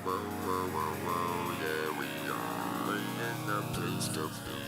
Yeah, we are in the place to be.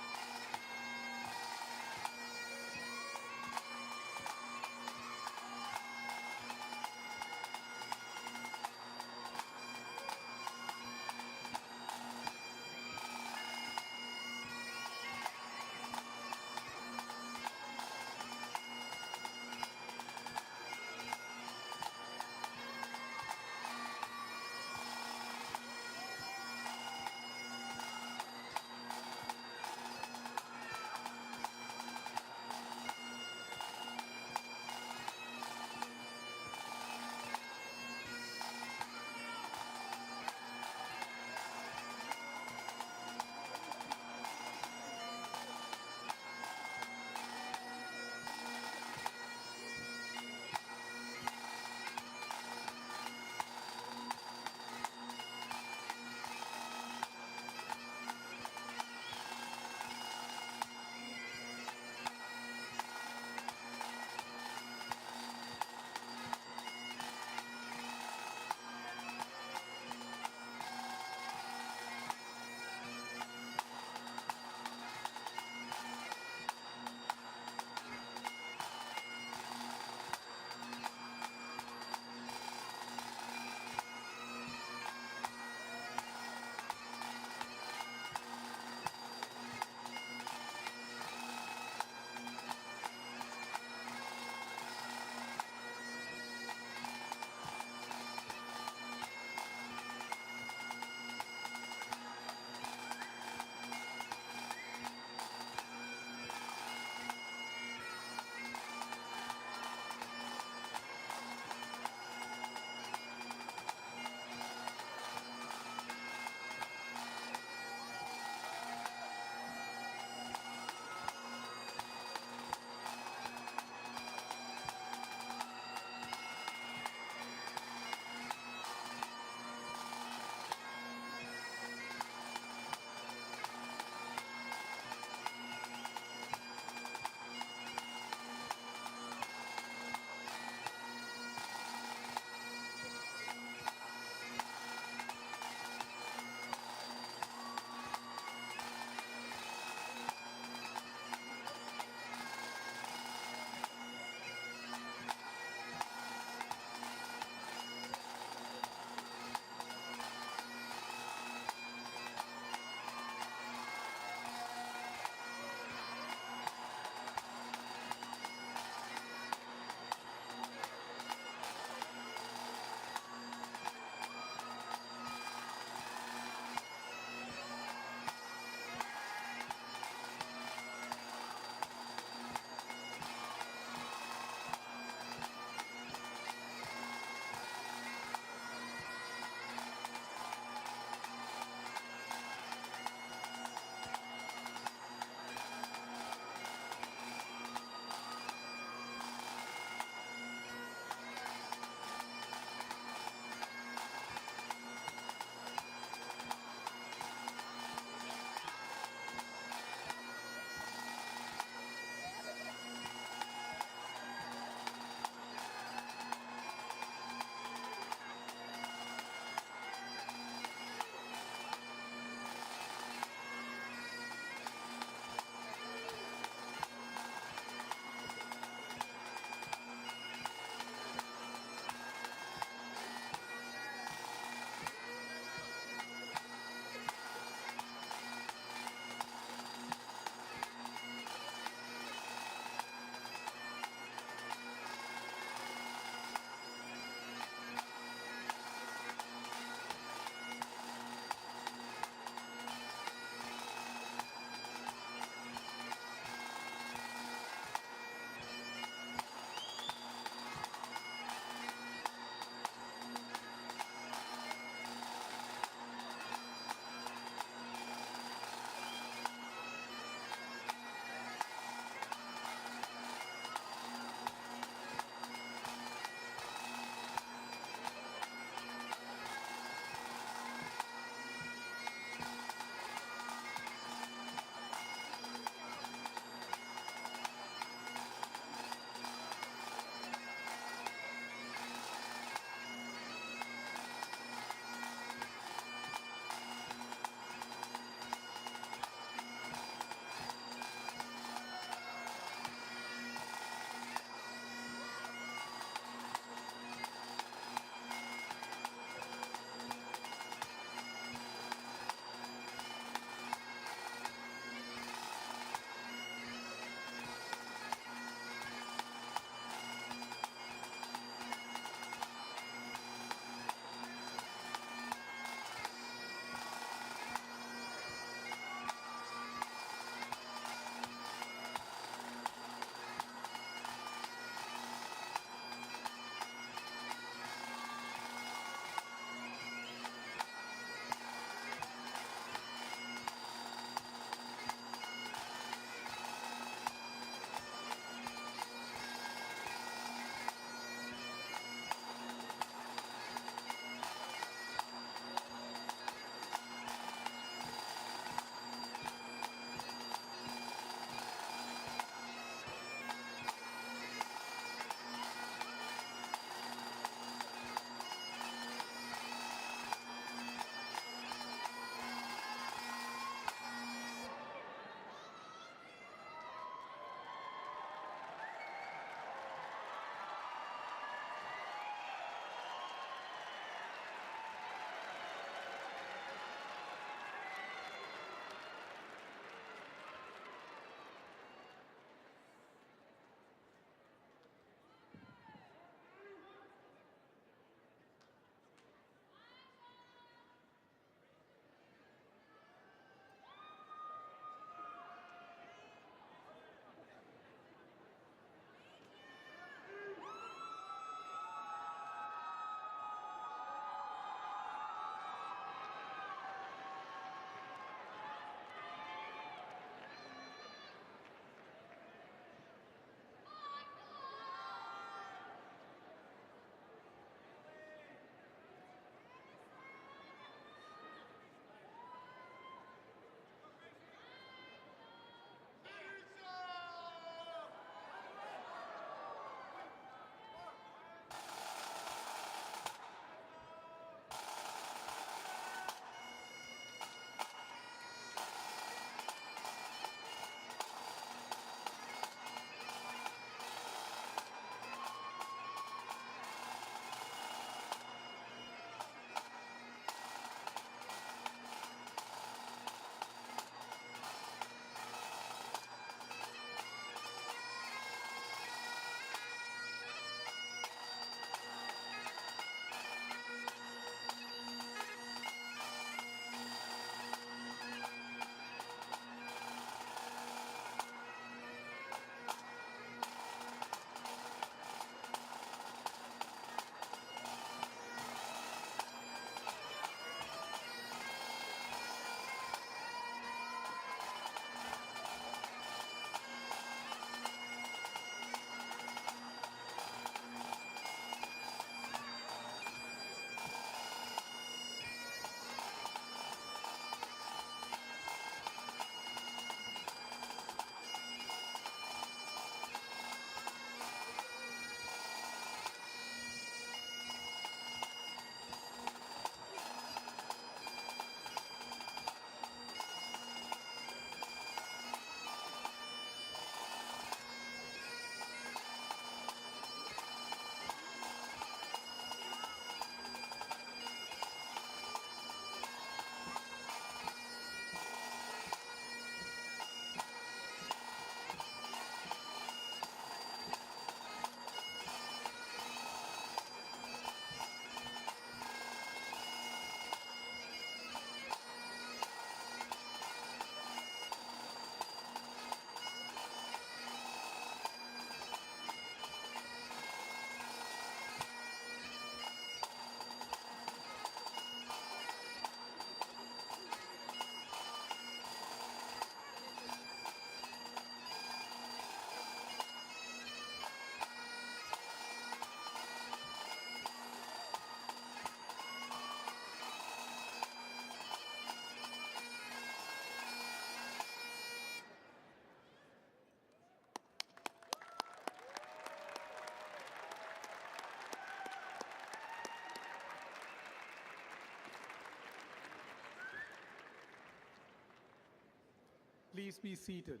Please be seated.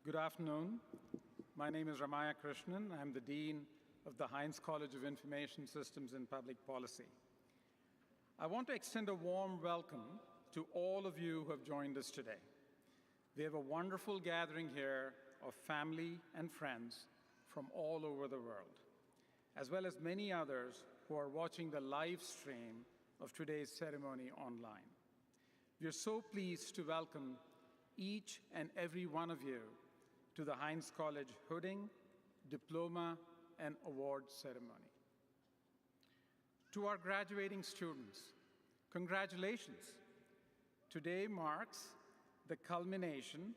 Good afternoon. My name is Ramaya Krishnan. I'm the Dean of the Heinz College of Information Systems and Public Policy. I want to extend a warm welcome to all of you who have joined us today. We have a wonderful gathering here of family and friends from all over the world, as well as many others who are watching the live stream of today's ceremony online. We are so pleased to welcome each and every one of you to the Heinz College Hooding, Diploma, and Awards Ceremony. To our graduating students, congratulations. Today marks the culmination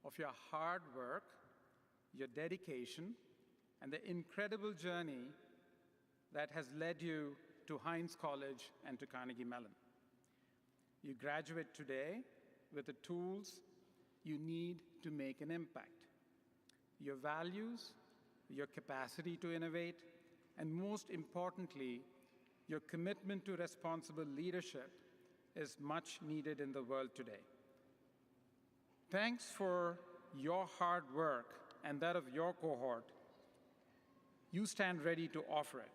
of your hard work, your dedication, and the incredible journey that has led you to Heinz College and to Carnegie Mellon. You graduate today with the tools you need to make an impact. Your values, your capacity to innovate, and most importantly, your commitment to responsible leadership is much needed in the world today. Thanks for your hard work and that of your cohort. You stand ready to offer it.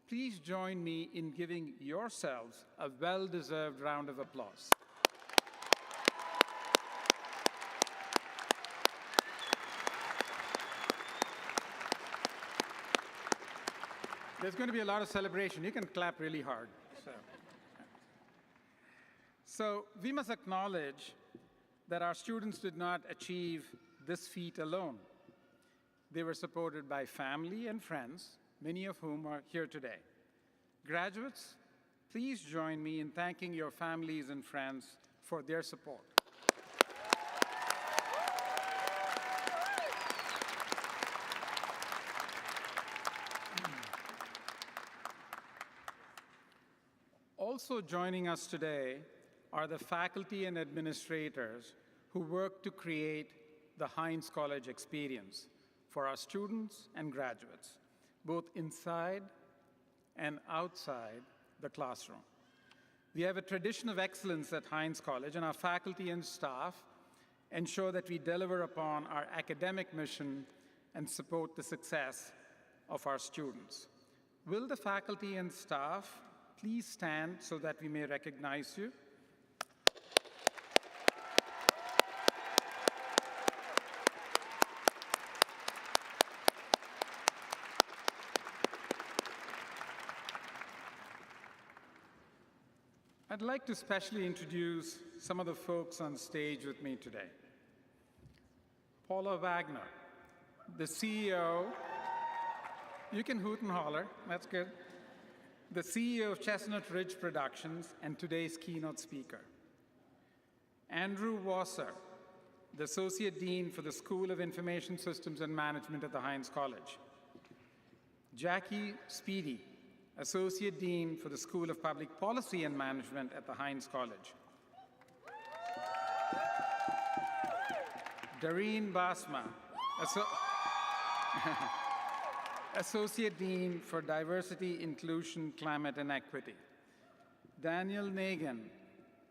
Please join me in giving yourselves a well-deserved round of applause. There's going to be a lot of celebration. You can clap really hard. So we must acknowledge that our students did not achieve this feat alone. They were supported by family and friends, many of whom are here today. Graduates, please join me in thanking your families and friends for their support. Also joining us today are the faculty and administrators who work to create the Heinz College experience for our students and graduates, both inside and outside the classroom. We have a tradition of excellence at Heinz College, and our faculty and staff ensure that we deliver upon our academic mission and support the success of our students. Will the faculty and staff please stand so that we may recognize you? I'd like to specially introduce some of the folks on stage with me today. Paula Wagner, the CEO, you can hoot and holler, that's good. The CEO of Chestnut Ridge Productions and today's keynote speaker. Andrew Wasser, the Associate Dean for the School of Information Systems and Management at the Heinz College. Jackie Speedy, Associate Dean for the School of Public Policy and Management at the Heinz College. Dareen Basma, Associate Dean for Diversity, Inclusion, Climate, and Equity. Daniel Nagan,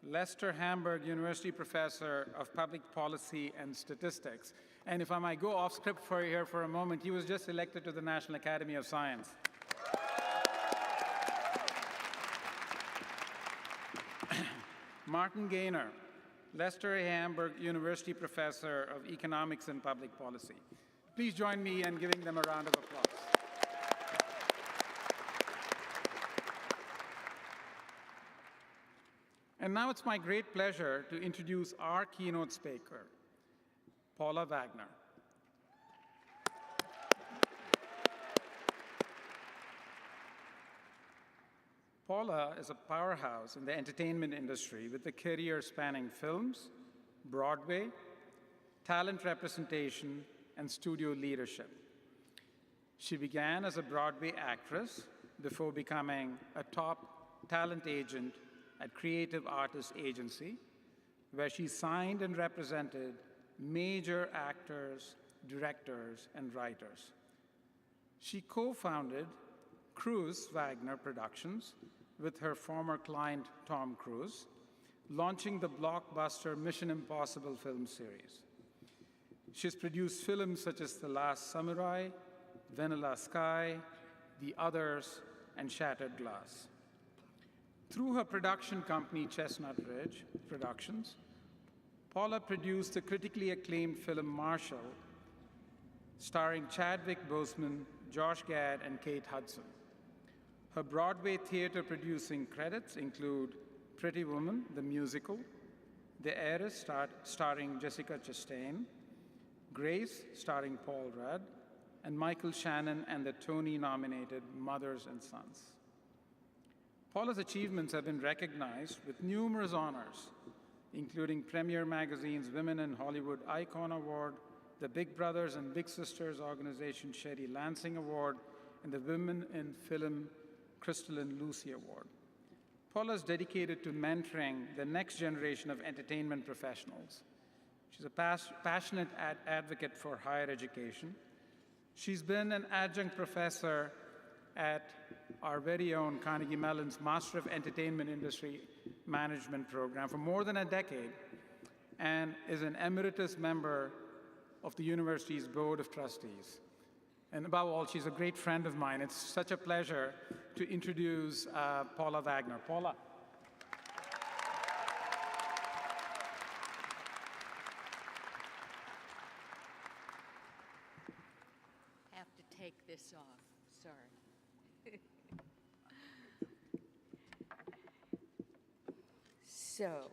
Lester Hamburg University Professor of Public Policy and Statistics. And if I might go off script for here for a moment, he was just elected to the National Academy of Science. Martin Gaynor, Lester Hamburg University Professor of Economics and Public Policy. Please join me in giving them a round of applause. And now it's my great pleasure to introduce our keynote speaker, Paula Wagner. Paula is a powerhouse in the entertainment industry with a career spanning films, Broadway, talent representation, and studio leadership. She began as a Broadway actress before becoming a top talent agent at Creative Artists Agency, where she signed and represented major actors, directors, and writers. She co-founded Cruise Wagner Productions with her former client, Tom Cruise, launching the blockbuster Mission Impossible film series. She's produced films such as The Last Samurai, Vanilla Sky, The Others, and Shattered Glass. Through her production company, Chestnut Ridge Productions, Paula produced the critically acclaimed film Marshall, starring Chadwick Boseman, Josh Gad, and Kate Hudson. Her Broadway theater producing credits include Pretty Woman, the musical, The Heiress, starring Jessica Chastain, Grace, starring Paul Rudd, and Michael Shannon and the Tony-nominated Mothers and Sons. Paula's achievements have been recognized with numerous honors, including Premier Magazine's Women in Hollywood Icon Award, the Big Brothers and Big Sisters organization Sherry Lansing Award, and the Women in Film Crystal and Lucy Award. Paula is dedicated to mentoring the next generation of entertainment professionals. She's a passionate advocate for higher education. She's been an adjunct professor at our very own Carnegie Mellon's Master of Entertainment Industry Management program for more than a decade and is an emeritus member of the university's Board of Trustees. And above all, she's a great friend of mine. It's such a pleasure to introduce Paula Wagner. Paula. I have to take this off, sorry. So,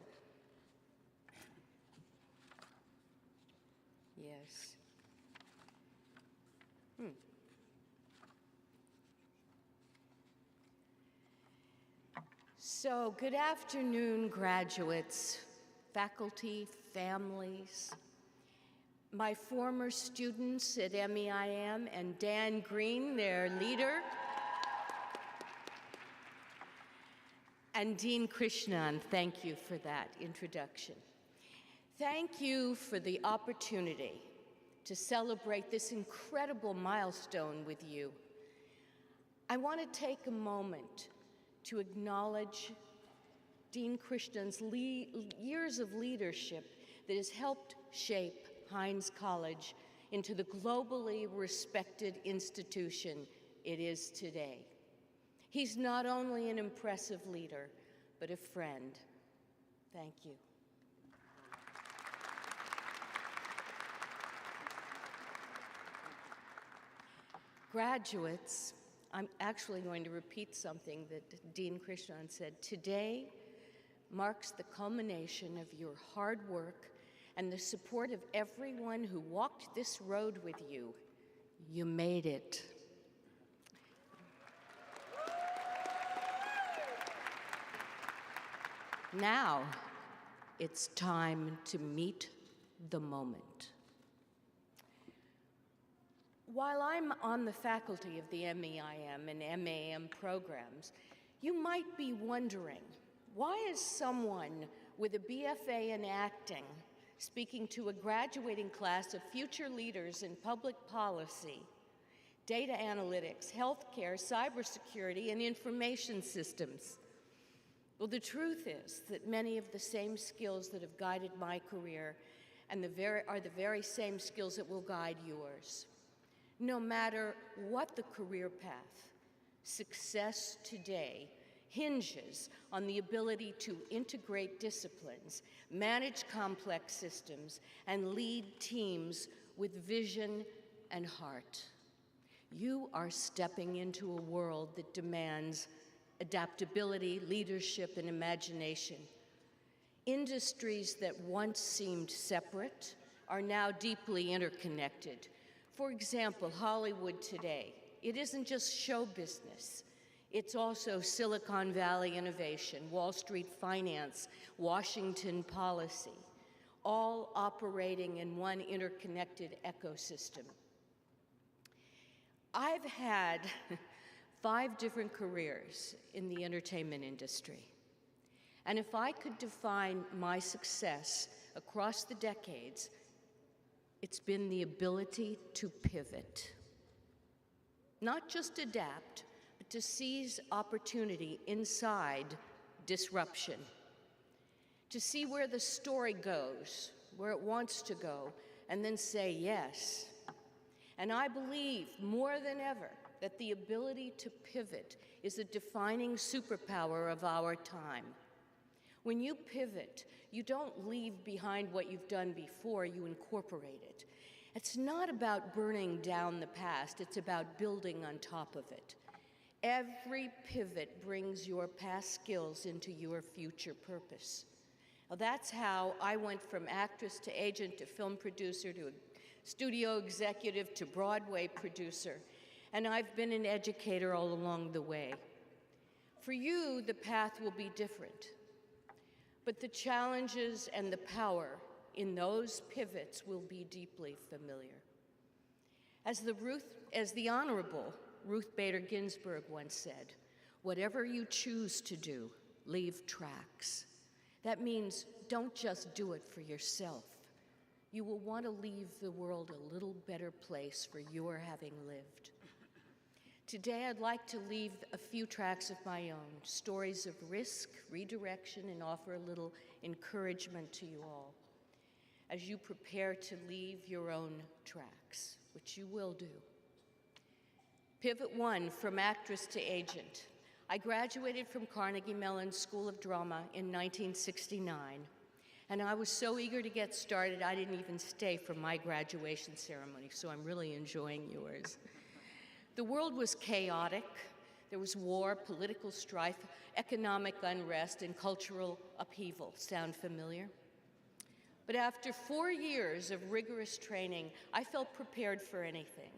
yes. So, good afternoon, graduates, faculty, families, my former students at MEIM, and Dan Green, their leader, and Dean Krishnan, thank you for that introduction. Thank you for the opportunity to celebrate this incredible milestone with you. I want to take a moment to acknowledge Dean Krishnan's years of leadership that has helped shape Heinz College into the globally respected institution it is today. He's not only an impressive leader, but a friend. Thank you. Graduates, I'm actually going to repeat something that Dean Krishnan said. Today marks the culmination of your hard work and the support of everyone who walked this road with you. You made it. Now, it's time to meet the moment. While I'm on the faculty of the MEIM and MAM programs, you might be wondering, why is someone with a BFA in acting speaking to a graduating class of future leaders in public policy, data analytics, healthcare, cybersecurity, and information systems? Well, the truth is that many of the same skills that have guided my career are the very same skills that will guide yours. No matter what the career path, success today hinges on the ability to integrate disciplines, manage complex systems, and lead teams with vision and heart. You are stepping into a world that demands adaptability, leadership, and imagination. Industries that once seemed separate are now deeply interconnected. For example, Hollywood today, it isn't just show business. It's also Silicon Valley innovation, Wall Street finance, Washington policy, all operating in one interconnected ecosystem. I've had 5 different careers in the entertainment industry. And if I could define my success across the decades, it's been the ability to pivot. Not just adapt, but to seize opportunity inside disruption, to see where the story goes, where it wants to go, and then say yes. And I believe more than ever that the ability to pivot is a defining superpower of our time. When you pivot, you don't leave behind what you've done before, you incorporate it. It's not about burning down the past, it's about building on top of it. Every pivot brings your past skills into your future purpose. Well, that's how I went from actress to agent to film producer to studio executive to Broadway producer, and I've been an educator all along the way. For you, the path will be different, but the challenges and the power in those pivots will be deeply familiar. As the Honorable Ruth Bader Ginsburg once said, "Whatever you choose to do, leave tracks." That means don't just do it for yourself. You will want to leave the world a little better place for your having lived. Today, I'd like to leave a few tracks of my own, stories of risk, redirection, and offer a little encouragement to you all as you prepare to leave your own tracks, which you will do. Pivot 1, from actress to agent. I graduated from Carnegie Mellon School of Drama in 1969, and I was so eager to get started, I didn't even stay for my graduation ceremony, so I'm really enjoying yours. The world was chaotic. There was war, political strife, economic unrest, and cultural upheaval. Sound familiar? But after 4 years of rigorous training, I felt prepared for anything.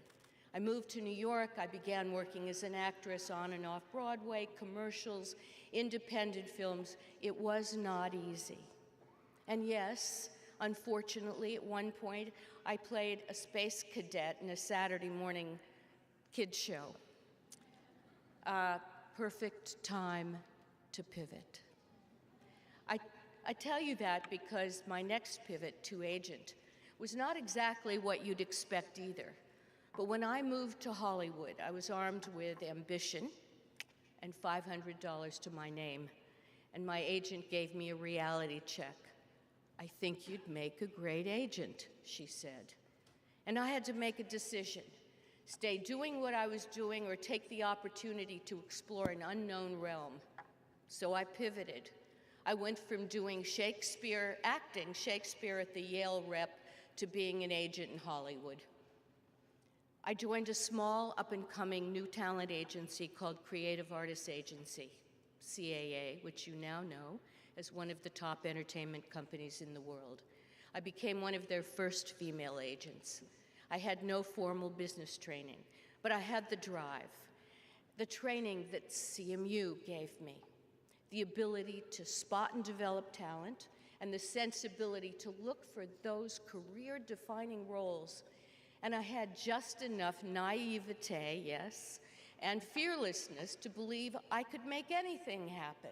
I moved to New York. I began working as an actress on and off Broadway, commercials, independent films. It was not easy. And yes, unfortunately, at one point, I played a space cadet in a Saturday morning kids show. Perfect time to pivot. I tell you that because my next pivot to agent was not exactly what you'd expect either. But when I moved to Hollywood, I was armed with ambition and $500 to my name, and my agent gave me a reality check. "I think you'd make a great agent," she said. And I had to make a decision. Stay doing what I was doing or take the opportunity to explore an unknown realm. So I pivoted. I went from doing acting Shakespeare at the Yale Rep, to being an agent in Hollywood. I joined a small, up-and-coming new talent agency called Creative Artists Agency, CAA, which you now know as one of the top entertainment companies in the world. I became one of their first female agents. I had no formal business training, but I had the drive, the training that CMU gave me, the ability to spot and develop talent, and the sensibility to look for those career-defining roles. And I had just enough naivete, yes, and fearlessness to believe I could make anything happen.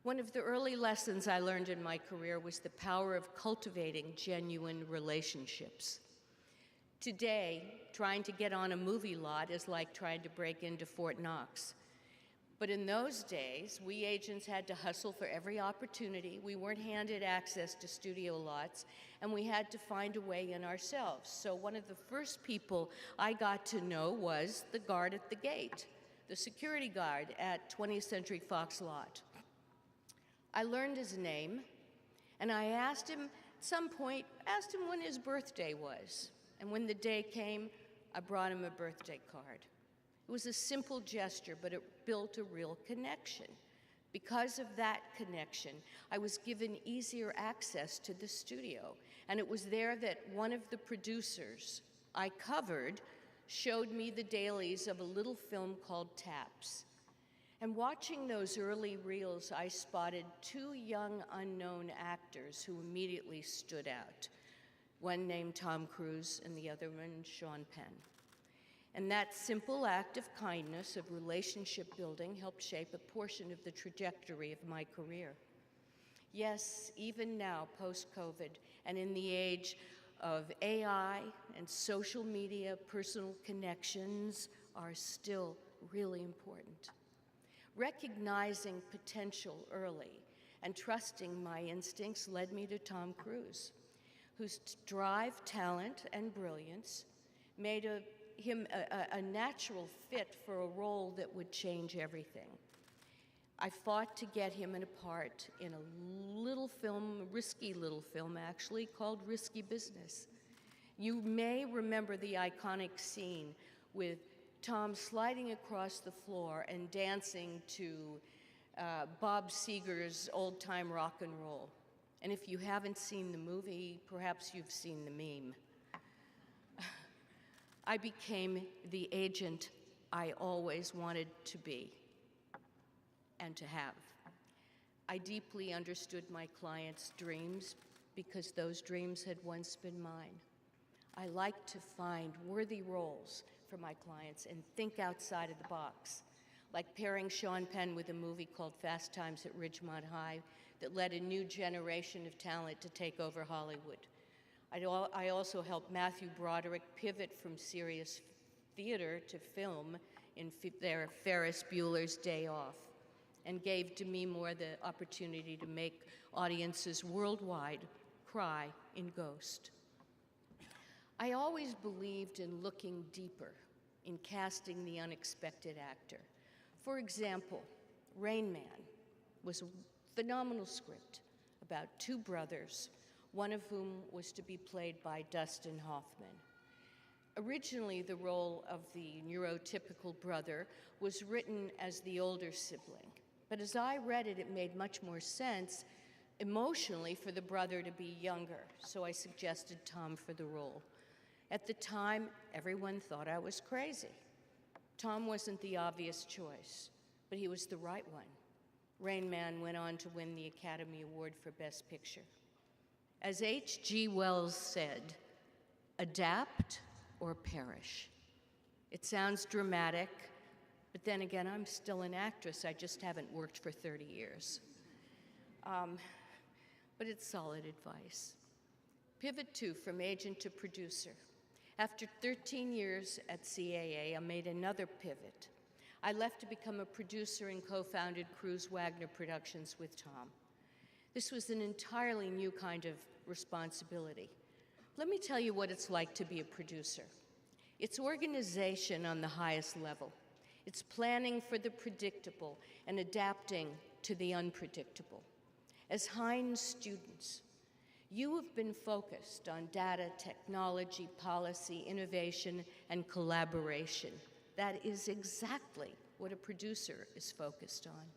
One of the early lessons I learned in my career was the power of cultivating genuine relationships. Today, trying to get on a movie lot is like trying to break into Fort Knox. But in those days, we agents had to hustle for every opportunity. We weren't handed access to studio lots, and we had to find a way in ourselves. So one of the first people I got to know was the guard at the gate, the security guard at 20th Century Fox lot. I learned his name, and I asked him when his birthday was. And when the day came, I brought him a birthday card. It was a simple gesture, but it built a real connection. Because of that connection, I was given easier access to the studio, and it was there that one of the producers I covered showed me the dailies of a little film called Taps. And watching those early reels, I spotted two young unknown actors who immediately stood out. One named Tom Cruise and the other one Sean Penn. And that simple act of kindness, of relationship building, helped shape a portion of the trajectory of my career. Yes, even now, post-COVID, and in the age of AI and social media, personal connections are still really important. Recognizing potential early and trusting my instincts led me to Tom Cruise, whose drive, talent, and brilliance made him a natural fit for a role that would change everything. I fought to get him in a part in a little film, risky little film actually, called Risky Business. You may remember the iconic scene with Tom sliding across the floor and dancing to Bob Seger's old-time rock and roll. And if you haven't seen the movie, perhaps you've seen the meme. I became the agent I always wanted to be and to have. I deeply understood my clients' dreams because those dreams had once been mine. I like to find worthy roles for my clients and think outside of the box, like pairing Sean Penn with a movie called Fast Times at Ridgemont High that led a new generation of talent to take over Hollywood. I also helped Matthew Broderick pivot from serious theater to film in their Ferris Bueller's Day Off, and gave Demi Moore the opportunity to make audiences worldwide cry in Ghost. I always believed in looking deeper, in casting the unexpected actor. For example, Rain Man was a phenomenal script about two brothers, one of whom was to be played by Dustin Hoffman. Originally, the role of the neurotypical brother was written as the older sibling, but as I read it, it made much more sense emotionally for the brother to be younger, so I suggested Tom for the role. At the time, everyone thought I was crazy. Tom wasn't the obvious choice, but he was the right one. Rain Man went on to win the Academy Award for Best Picture. As H.G. Wells said, adapt or perish. It sounds dramatic, but then again, I'm still an actress. I just haven't worked for 30 years. But it's solid advice. Pivot 2, from agent to producer. After 13 years at CAA, I made another pivot. I left to become a producer and co-founded Cruz Wagner Productions with Tom. This was an entirely new kind of responsibility. Let me tell you what it's like to be a producer. It's organization on the highest level. It's planning for the predictable and adapting to the unpredictable. As Heinz students, you have been focused on data, technology, policy, innovation, and collaboration. That is exactly what a producer is focused on.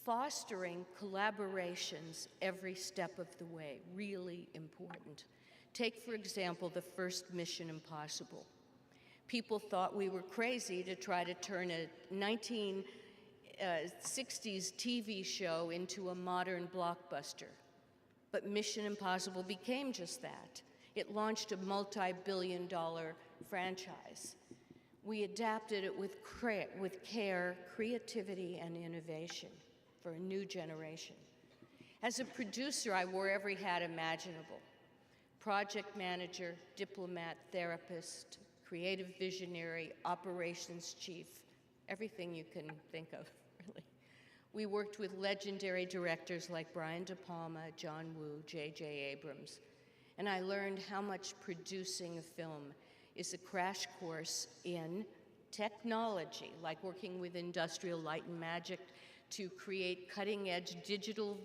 Fostering collaborations every step of the way, really important. Take, for example, the first Mission Impossible. People thought we were crazy to try to turn a 1960s TV show into a modern blockbuster. But Mission Impossible became just that. It launched a multi-billion-dollar franchise. We adapted it with care, creativity, and innovation for a new generation. As a producer, I wore every hat imaginable. Project manager, diplomat, therapist, creative visionary, operations chief, everything you can think of, really. We worked with legendary directors like Brian De Palma, John Woo, J.J. Abrams, and I learned how much producing a film is a crash course in technology, like working with Industrial Light and Magic to create cutting-edge digital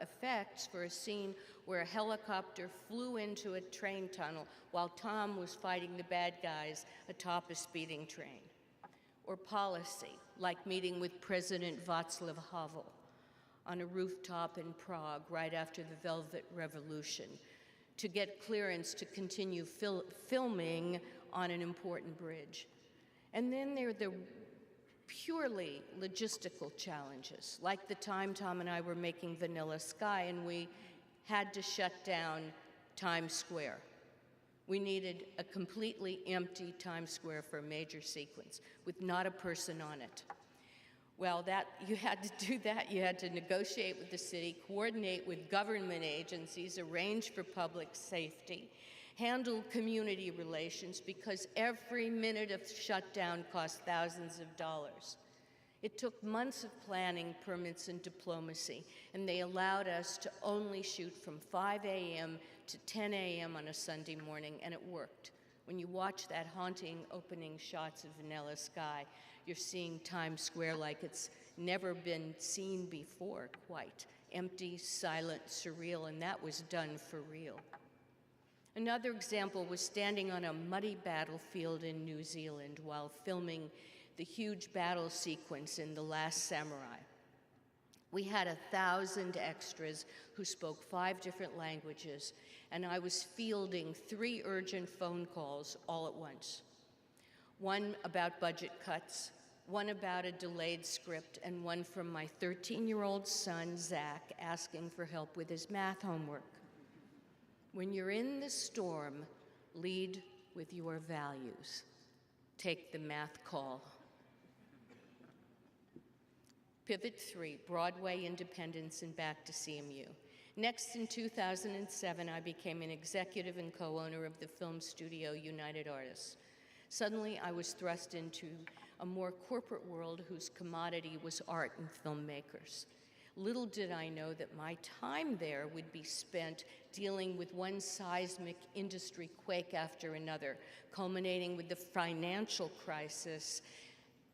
effects for a scene where a helicopter flew into a train tunnel while Tom was fighting the bad guys atop a speeding train. Or policy, like meeting with President Václav Havel on a rooftop in Prague right after the Velvet Revolution to get clearance to continue filming on an important bridge. And then there are the purely logistical challenges, like the time Tom and I were making Vanilla Sky and we had to shut down Times Square. We needed a completely empty Times Square for a major sequence with not a person on it. Well, you had to do that. You had to negotiate with the city, coordinate with government agencies, arrange for public safety, handle community relations because every minute of shutdown cost thousands of dollars. It took months of planning, permits, and diplomacy, and they allowed us to only shoot from 5 a.m. to 10 a.m. on a Sunday morning, and it worked. When you watch that haunting opening shots of Vanilla Sky, you're seeing Times Square like it's never been seen before, quite. Empty, silent, surreal, and that was done for real. Another example was standing on a muddy battlefield in New Zealand while filming the huge battle sequence in The Last Samurai. We had 1,000 extras who spoke 5 different languages, and I was fielding 3 urgent phone calls all at once. One about budget cuts, one about a delayed script, and one from my 13-year-old son, Zach, asking for help with his math homework. When you're in the storm, lead with your values. Take the math call. Pivot 3, Broadway independence and back to CMU. Next, in 2007, I became an executive and co-owner of the film studio United Artists. Suddenly, I was thrust into a more corporate world whose commodity was art and filmmakers. Little did I know that my time there would be spent dealing with one seismic industry quake after another, culminating with the financial crisis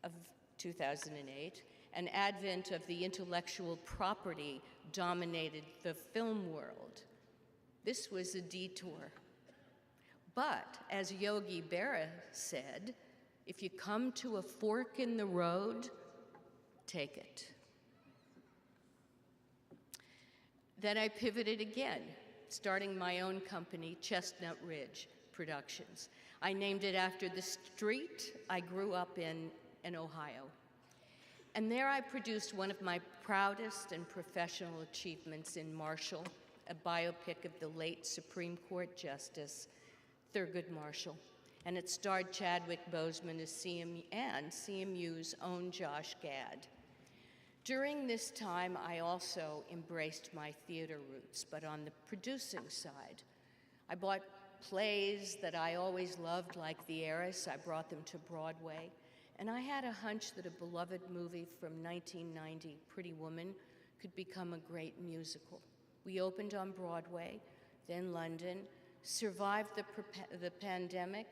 of 2008, an advent of the intellectual property dominated the film world. This was a detour. But as Yogi Berra said, if you come to a fork in the road, take it. Then I pivoted again, starting my own company, Chestnut Ridge Productions. I named it after the street I grew up in Ohio. And there I produced one of my proudest and professional achievements in Marshall, a biopic of the late Supreme Court Justice Thurgood Marshall. And it starred Chadwick Boseman as CMU's own Josh Gad. During this time, I also embraced my theater roots, but on the producing side. I bought plays that I always loved, like The Heiress. I brought them to Broadway. And I had a hunch that a beloved movie from 1990, Pretty Woman, could become a great musical. We opened on Broadway, then London, survived the pandemic,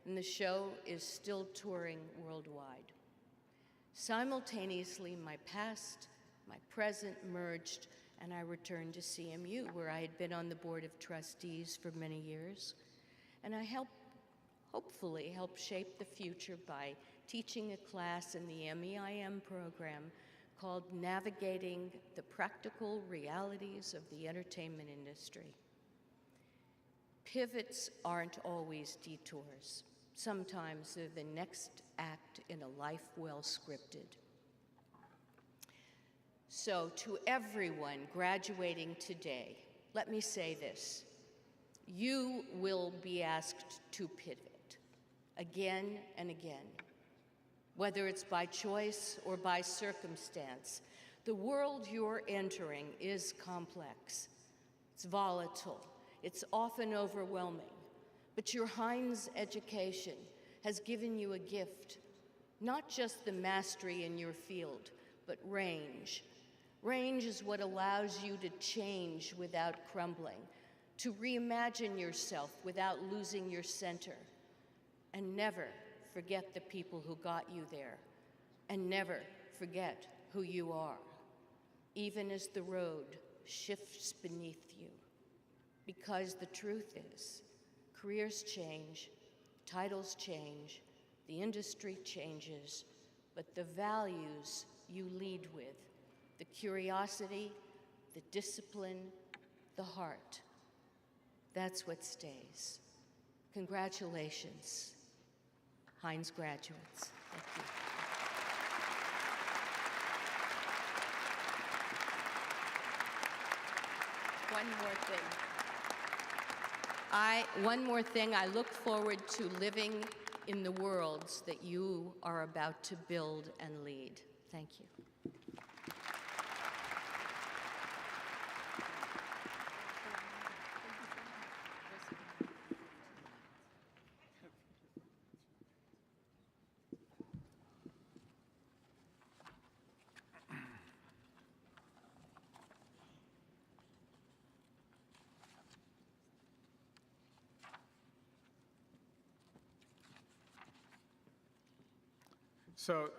and the show is still touring worldwide. Simultaneously, my past, my present merged, and I returned to CMU, where I had been on the board of trustees for many years. And I hopefully help shape the future by teaching a class in the MEIM program called Navigating the Practical Realities of the Entertainment Industry. Pivots aren't always detours. Sometimes they're the next act in a life well scripted. So to everyone graduating today, let me say this. You will be asked to pivot again and again. Whether it's by choice or by circumstance, the world you're entering is complex. It's volatile. It's often overwhelming. But your Heinz education has given you a gift, not just the mastery in your field, but range. Range is what allows you to change without crumbling, to reimagine yourself without losing your center, and never forget the people who got you there, and never forget who you are, even as the road shifts beneath you. Because the truth is, careers change, titles change, the industry changes, but the values you lead with, the curiosity, the discipline, the heart, that's what stays. Congratulations, Heinz graduates. Thank you. One more thing. I look forward to living in the worlds that you are about to build and lead. Thank you. So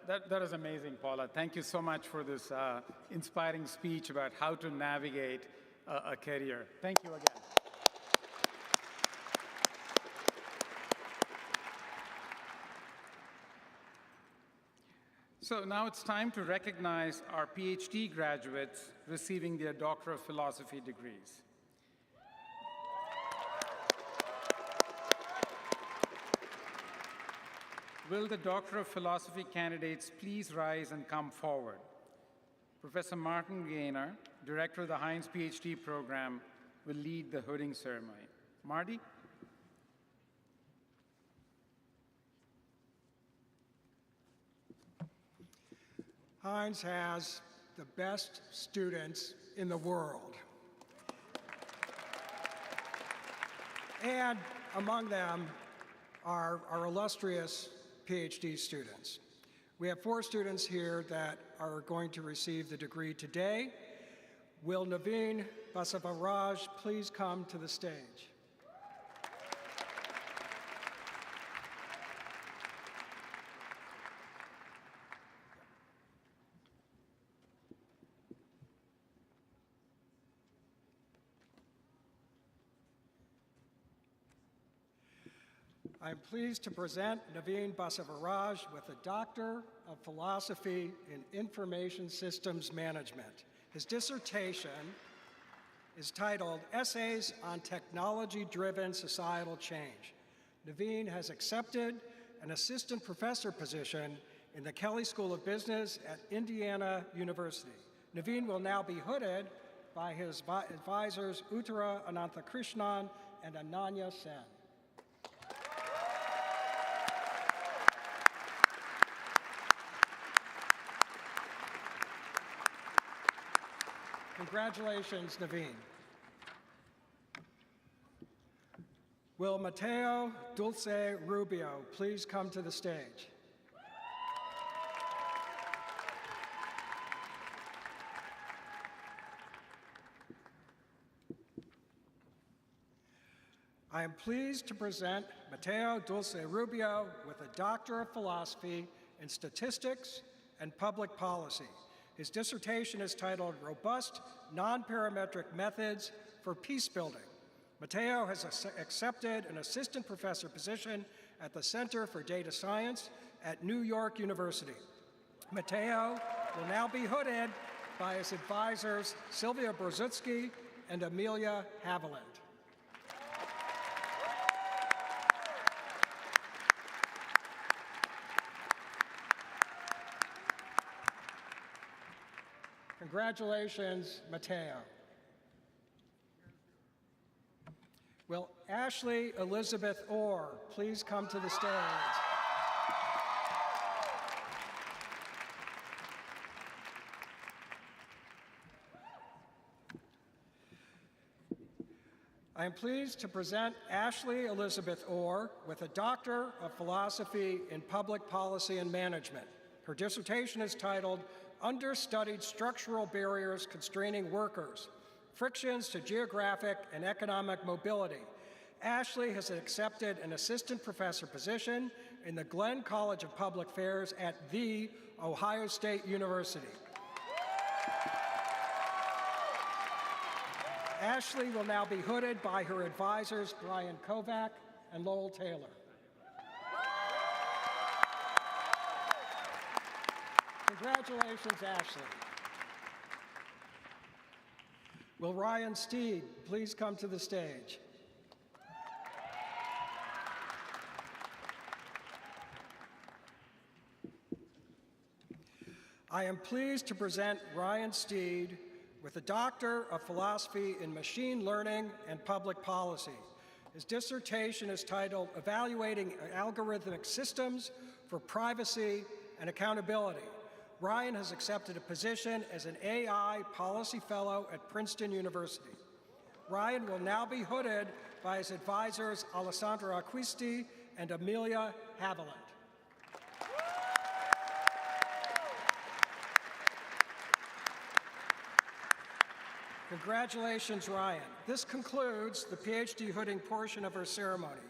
that is amazing, Paula. Thank you so much for this inspiring speech about how to navigate a career. Thank you again. So now it's time to recognize our PhD graduates receiving their Doctor of Philosophy degrees. Will the Doctor of Philosophy candidates please rise and come forward? Professor Martin Gaynor, Director of the Heinz PhD program, will lead the hooding ceremony. Marty? Heinz has the best students in the world. And among them are our illustrious PhD students. We have 4 students here that are going to receive the degree today. Will Naveen Basavaraj please come to the stage? I'm pleased to present Naveen Basavaraj with a Doctor of Philosophy in Information Systems Management. His dissertation is titled Essays on Technology-Driven Societal Change. Naveen has accepted an assistant professor position in the Kelley School of Business at Indiana University. Naveen will now be hooded by his advisors Uttara Ananthakrishnan and Ananya Sen. Congratulations, Naveen. Will Mateo Dulce Rubio please come to the stage? I am pleased to present Mateo Dulce Rubio with a Doctor of Philosophy in Statistics and Public Policy. His dissertation is titled Robust Non-Parametric Methods for Peace Building. Mateo has accepted an assistant professor position at the Center for Data Science at New York University. Mateo will now be hooded by his advisors Sylvia Brzezinski and Amelia Haviland. Congratulations, Mateo. Will Ashley Elizabeth Orr please come to the stage? I am pleased to present Ashley Elizabeth Orr with a Doctor of Philosophy in Public Policy and Management. Her dissertation is titled Understudied Structural Barriers Constraining Workers, Frictions to Geographic and Economic Mobility. Ashley has accepted an assistant professor position in the Glenn College of Public Affairs at The Ohio State University. Ashley will now be hooded by her advisors, Brian Kovac and Lowell Taylor. Congratulations, Ashley. Will Ryan Steed please come to the stage? I am pleased to present Ryan Steed with a Doctor of Philosophy in Machine Learning and Public Policy. His dissertation is titled Evaluating Algorithmic Systems for Privacy and Accountability. Ryan has accepted a position as an AI Policy Fellow at Princeton University. Ryan will now be hooded by his advisors Alessandra Acquisti and Amelia Haviland. Congratulations, Ryan. This concludes the PhD hooding portion of our ceremony.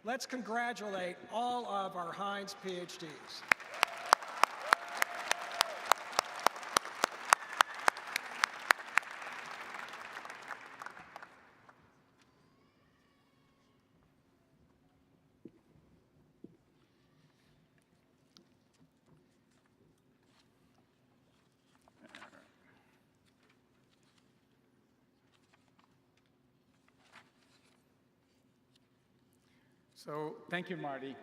Let's congratulate all of our Heinz PhDs. So thank you, Marty.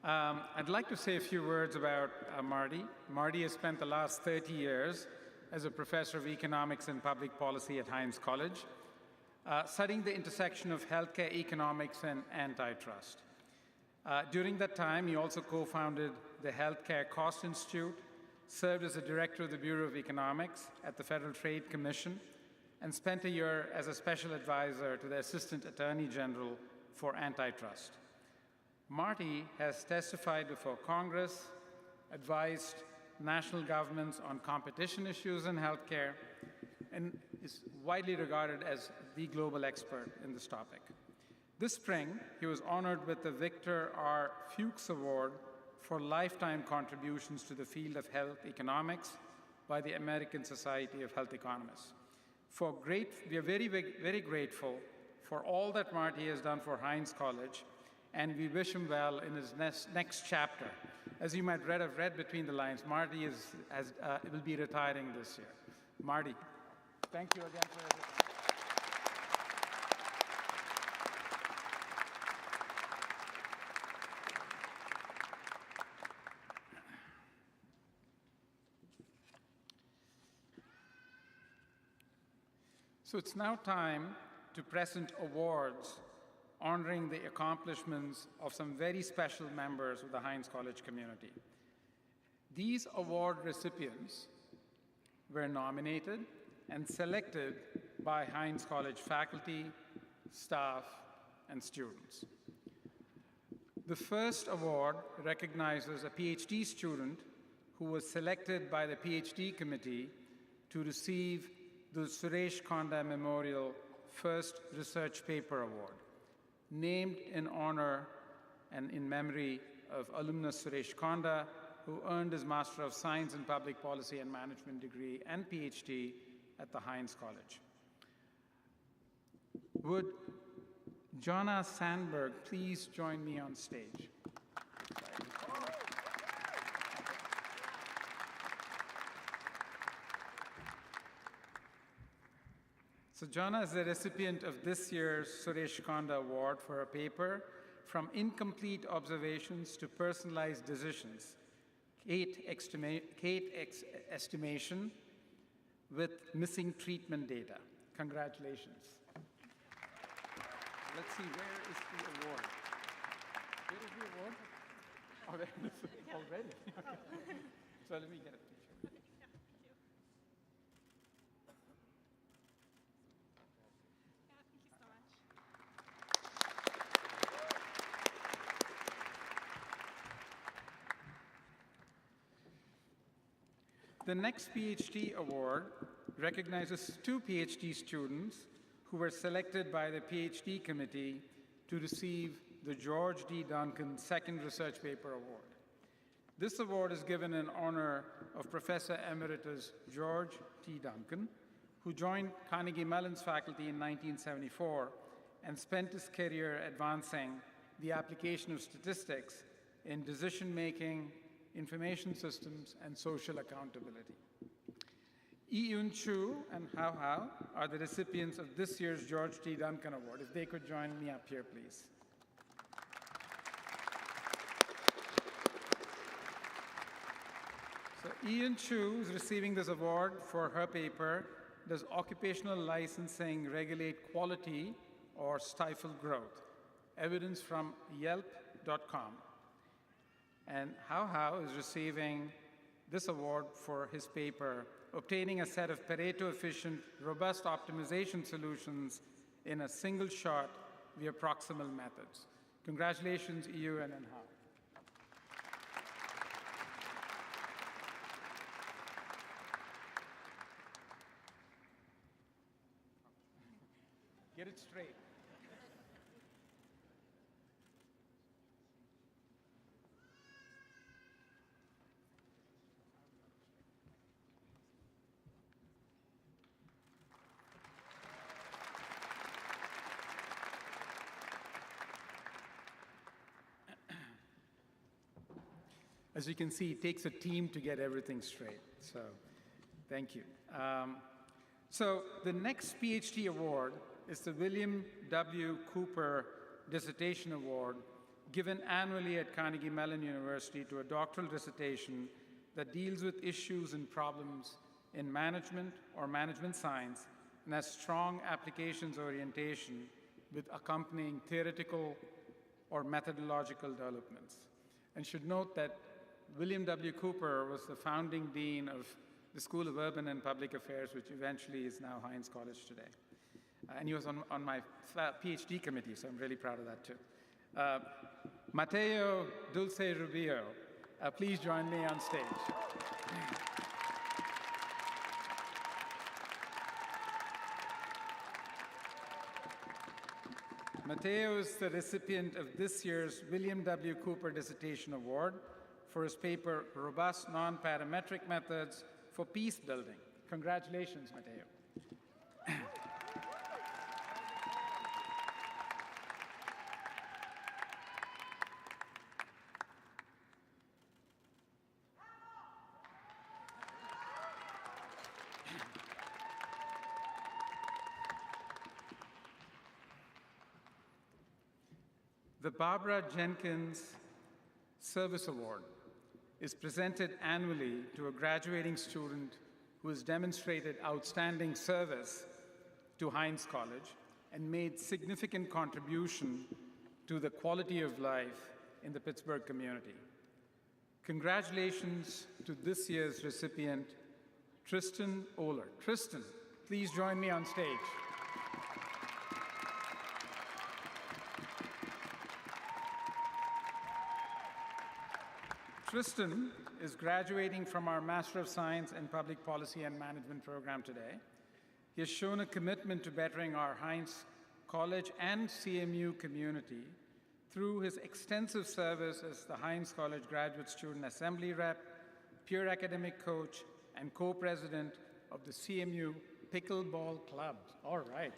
I'd like to say a few words about Marty. Marty has spent the last 30 years as a professor of economics and public policy at Heinz College, studying the intersection of healthcare economics and antitrust. During that time, he also co-founded the Healthcare Cost Institute, served as a director of the Bureau of Economics at the Federal Trade Commission, and spent a year as a special advisor to the Assistant Attorney General for Antitrust. Marty has testified before Congress, advised national governments on competition issues in healthcare, and is widely regarded as the global expert in this topic. This spring, he was honored with the Victor R. Fuchs Award for lifetime contributions to the field of health economics by the American Society of Health Economists. We are very, very grateful for all that Marty has done for Heinz College, and we wish him well in his next chapter. As you might have read between the lines, Marty will be retiring this year. Marty, thank you again for everything. So it's now time to present awards honoring the accomplishments of some very special members of the Heinz College community. These award recipients were nominated and selected by Heinz College faculty, staff, and students. The first award recognizes a PhD student who was selected by the PhD committee to receive the Suresh Konda Memorial First Research Paper Award, named in honor and in memory of alumnus Suresh Konda, who earned his Master of Science in Public Policy and Management degree and PhD at the Heinz College. Would Jonna Sandberg please join me on stage? So Jonna is the recipient of this year's Suresh Konda Award for her paper, From Incomplete Observations to Personalized Decisions, Kate Estimation with Missing Treatment Data. Congratulations. Let's see, where is the award? Where is the award? Oh, there it is already. Okay. So let me get a picture. The next PhD award recognizes two PhD students who were selected by the PhD committee to receive the George D. Duncan Second Research Paper Award. This award is given in honor of Professor Emeritus George T. Duncan, who joined Carnegie Mellon's faculty in 1974 and spent his career advancing the application of statistics in decision-making, information systems, and social accountability. Yi-Yun Chu and Hao Hao are the recipients of this year's George T. Duncan Award. If they could join me up here, please. So Yi-Yun Chu is receiving this award for her paper, Does Occupational Licensing Regulate Quality or Stifle Growth? Evidence from Yelp.com. And Hao Hao is receiving this award for his paper, Obtaining a Set of Pareto-Efficient, Robust Optimization Solutions in a Single Shot via Proximal Methods. Congratulations, Yi-Yun and Hao. Get it straight. As you can see, it takes a team to get everything straight. So, thank you. So the next PhD award is the William W. Cooper Dissertation Award given annually at Carnegie Mellon University to a doctoral dissertation that deals with issues and problems in management or management science and has strong applications orientation with accompanying theoretical or methodological developments. And should note that William W. Cooper was the founding dean of the School of Urban and Public Affairs, which eventually is now Heinz College today. And he was on my PhD committee, so I'm really proud of that too. Mateo Dulce Rubio, please join me on stage. Mateo is the recipient of this year's William W. Cooper Dissertation Award for his paper, Robust Non-Parametric Methods for Peace Building. Congratulations, Mateo. The Barbara Jenkins Service Award is presented annually to a graduating student who has demonstrated outstanding service to Heinz College and made significant contribution to the quality of life in the Pittsburgh community. Congratulations to this year's recipient, Tristan Oler. Tristan, please join me on stage. Tristan is graduating from our Master of Science in Public Policy and Management program today. He has shown a commitment to bettering our Heinz College and CMU community through his extensive service as the Heinz College Graduate Student Assembly Rep, peer academic coach, and co-president of the CMU Pickleball Club. All right.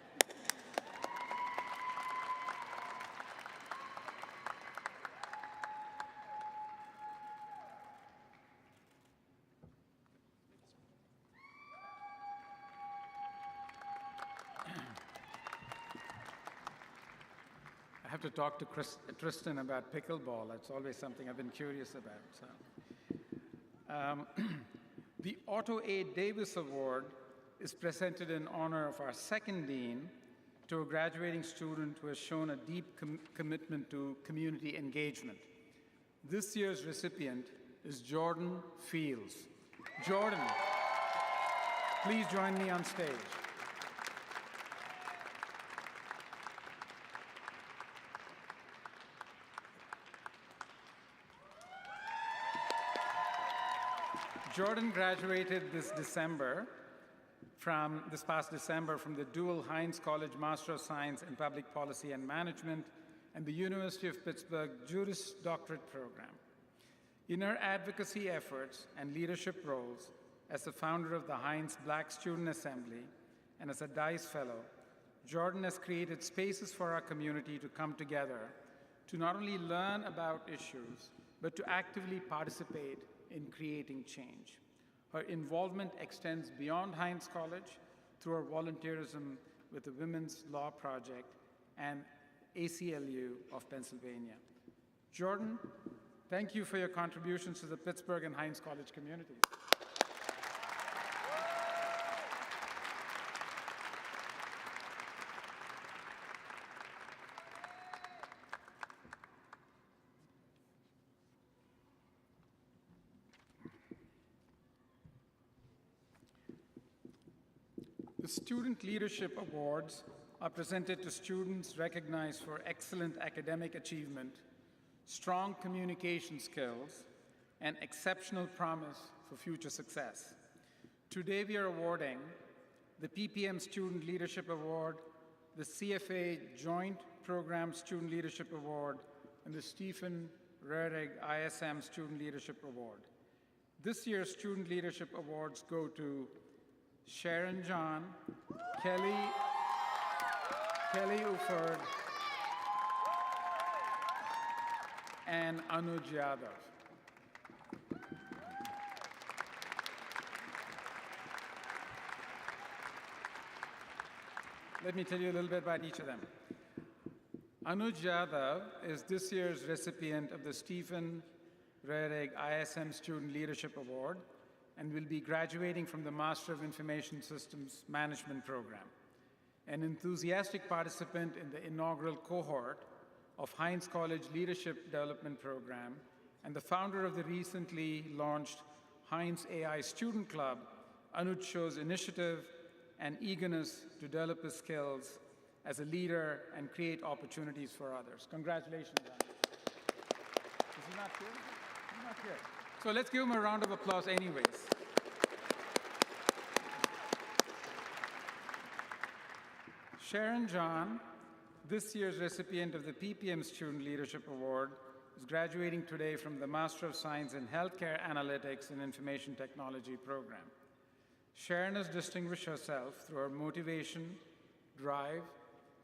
I have to talk to Tristan about pickleball. That's always something I've been curious about. So. The Otto A. Davis Award is presented in honor of our second dean to a graduating student who has shown a deep commitment to community engagement. This year's recipient is Jordan Fields. Jordan, please join me on stage. Jordan graduated this past December from the dual Heinz College Master of Science in Public Policy and Management and the University of Pittsburgh Juris Doctorate Program. In her advocacy efforts and leadership roles as the founder of the Heinz Black Student Assembly and as a DICE Fellow, Jordan has created spaces for our community to come together to not only learn about issues, but to actively participate in creating change. Her involvement extends beyond Heinz College through her volunteerism with the Women's Law Project and ACLU of Pennsylvania. Jordan, thank you for your contributions to the Pittsburgh and Heinz College communities. The Student Leadership Awards are presented to students recognized for excellent academic achievement, strong communication skills, and exceptional promise for future success. Today we are awarding the PPM Student Leadership Award, the CFA Joint Program Student Leadership Award, and the Stephen Rehrig ISM Student Leadership Award. This year's Student Leadership Awards go to Sharon John, Kelly Uford, and Anuj Yadav. Let me tell you a little bit about each of them. Anuj Yadav is this year's recipient of the Stephen Rehrig ISM Student Leadership Award and will be graduating from the Master of Information Systems Management program. An enthusiastic participant in the inaugural cohort of Heinz College Leadership Development Program and the founder of the recently launched Heinz AI Student Club, Anuj shows initiative and eagerness to develop his skills as a leader and create opportunities for others. Congratulations, Anuj. Is he not here? He's not here. So let's give him a round of applause anyways. Sharon John, this year's recipient of the PPM Student Leadership Award, is graduating today from the Master of Science in Healthcare Analytics and Information Technology program. Sharon has distinguished herself through her motivation, drive,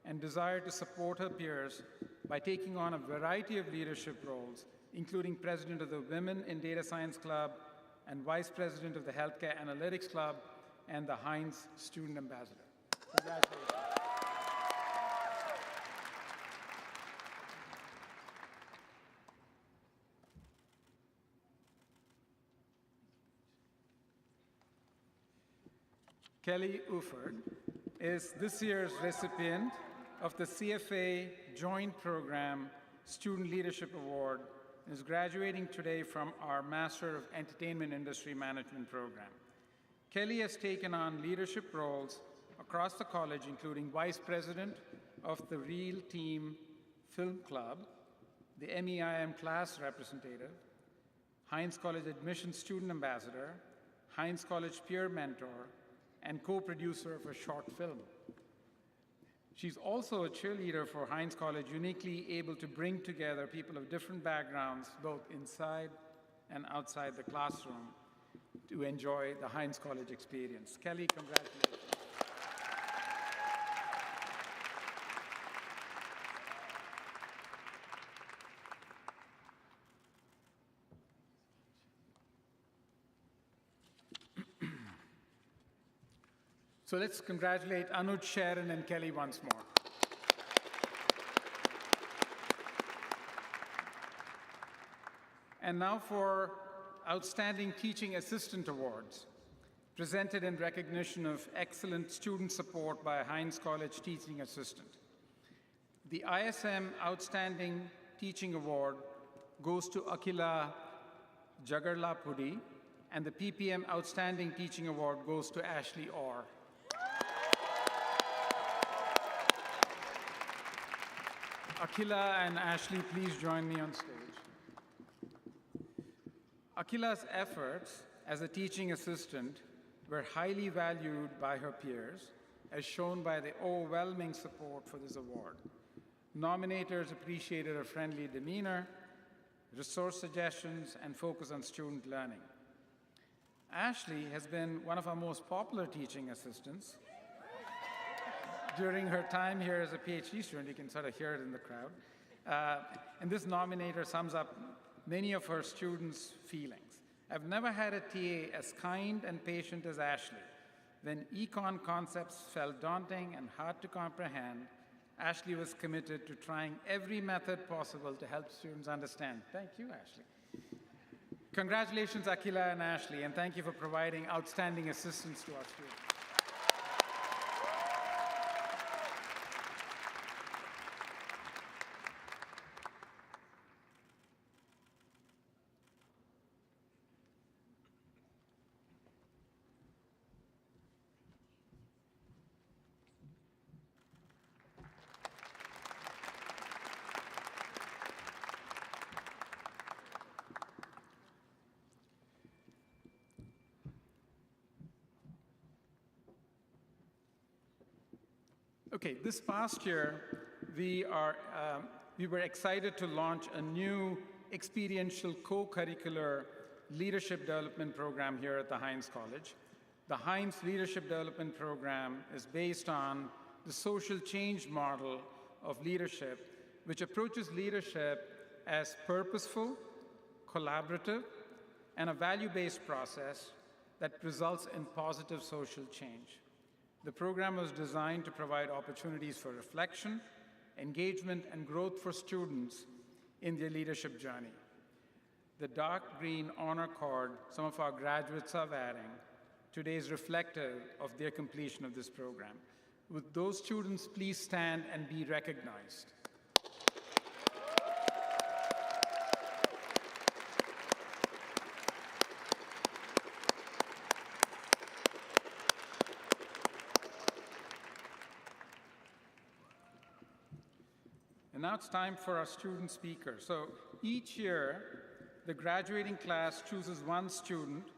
and desire to support her peers by taking on a variety of leadership roles, including president of the Women in Data Science Club and vice president of the Healthcare Analytics Club and the Heinz Student Ambassador. Congratulations. Kelly Uford is this year's recipient of the CFA Joint Program Student Leadership Award and is graduating today from our Master of Entertainment Industry Management program. Kelly has taken on leadership roles across the college, including Vice President of the Real Team Film Club, the MEIM Class Representative, Heinz College Admissions Student Ambassador, Heinz College Peer Mentor, and co-producer of a short film. She's also a cheerleader for Heinz College, uniquely able to bring together people of different backgrounds, both inside and outside the classroom, to enjoy the Heinz College experience. Kelly, congratulations. So let's congratulate Anuj, Sharon, and Kelly once more. And now for Outstanding Teaching Assistant Awards, presented in recognition of excellent student support by a Heinz College teaching assistant. The ISM Outstanding Teaching Award goes to Akila Jagarlapudi, and the PPM Outstanding Teaching Award goes to Ashley Orr. Akila and Ashley, please join me on stage. Akila's efforts as a teaching assistant were highly valued by her peers, as shown by the overwhelming support for this award. Nominators appreciated her friendly demeanor, resource suggestions, and focus on student learning. Ashley has been one of our most popular teaching assistants. During her time here as a PhD student, you can sort of hear it in the crowd. And this nominator sums up many of her students' feelings. I've never had a TA as kind and patient as Ashley. When econ concepts felt daunting and hard to comprehend, Ashley was committed to trying every method possible to help students understand. Thank you, Ashley. Congratulations, Akila and Ashley, and thank you for providing outstanding assistance to our students. Okay, this past year, we were excited to launch a new experiential co-curricular leadership development program here at the Heinz College. The Heinz Leadership Development Program is based on the social change model of leadership, which approaches leadership as purposeful, collaborative, and a value-based process that results in positive social change. The program was designed to provide opportunities for reflection, engagement, and growth for students in their leadership journey. The dark green honor cord some of our graduates are wearing today is reflective of their completion of this program. Would those students please stand and be recognized? And now it's time for our student speaker. So each year, the graduating class chooses one student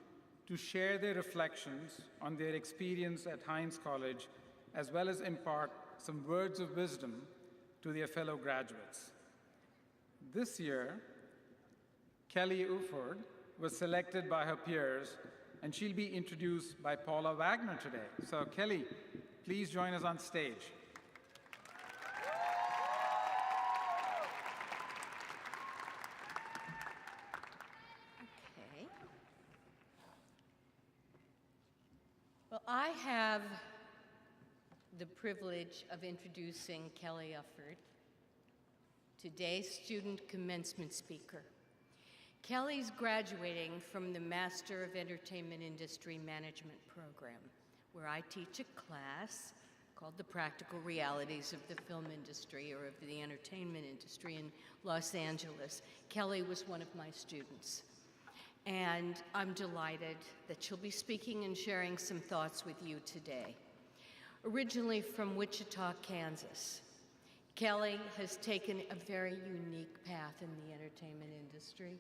to share their reflections on their experience at Heinz College, as well as impart some words of wisdom to their fellow graduates. This year, Kelly Uford was selected by her peers, and she'll be introduced by Paula Wagner today. So Kelly, please join us on stage. Okay. Well, I have the privilege of introducing Kelly Uford, today's student commencement speaker. Kelly's graduating from the Master of Entertainment Industry Management program, where I teach a class called The Practical Realities of the Film Industry or of the Entertainment Industry in Los Angeles. Kelly was one of my students. And I'm delighted that she'll be speaking and sharing some thoughts with you today. Originally from Wichita, Kansas, Kelly has taken a very unique path in the entertainment industry.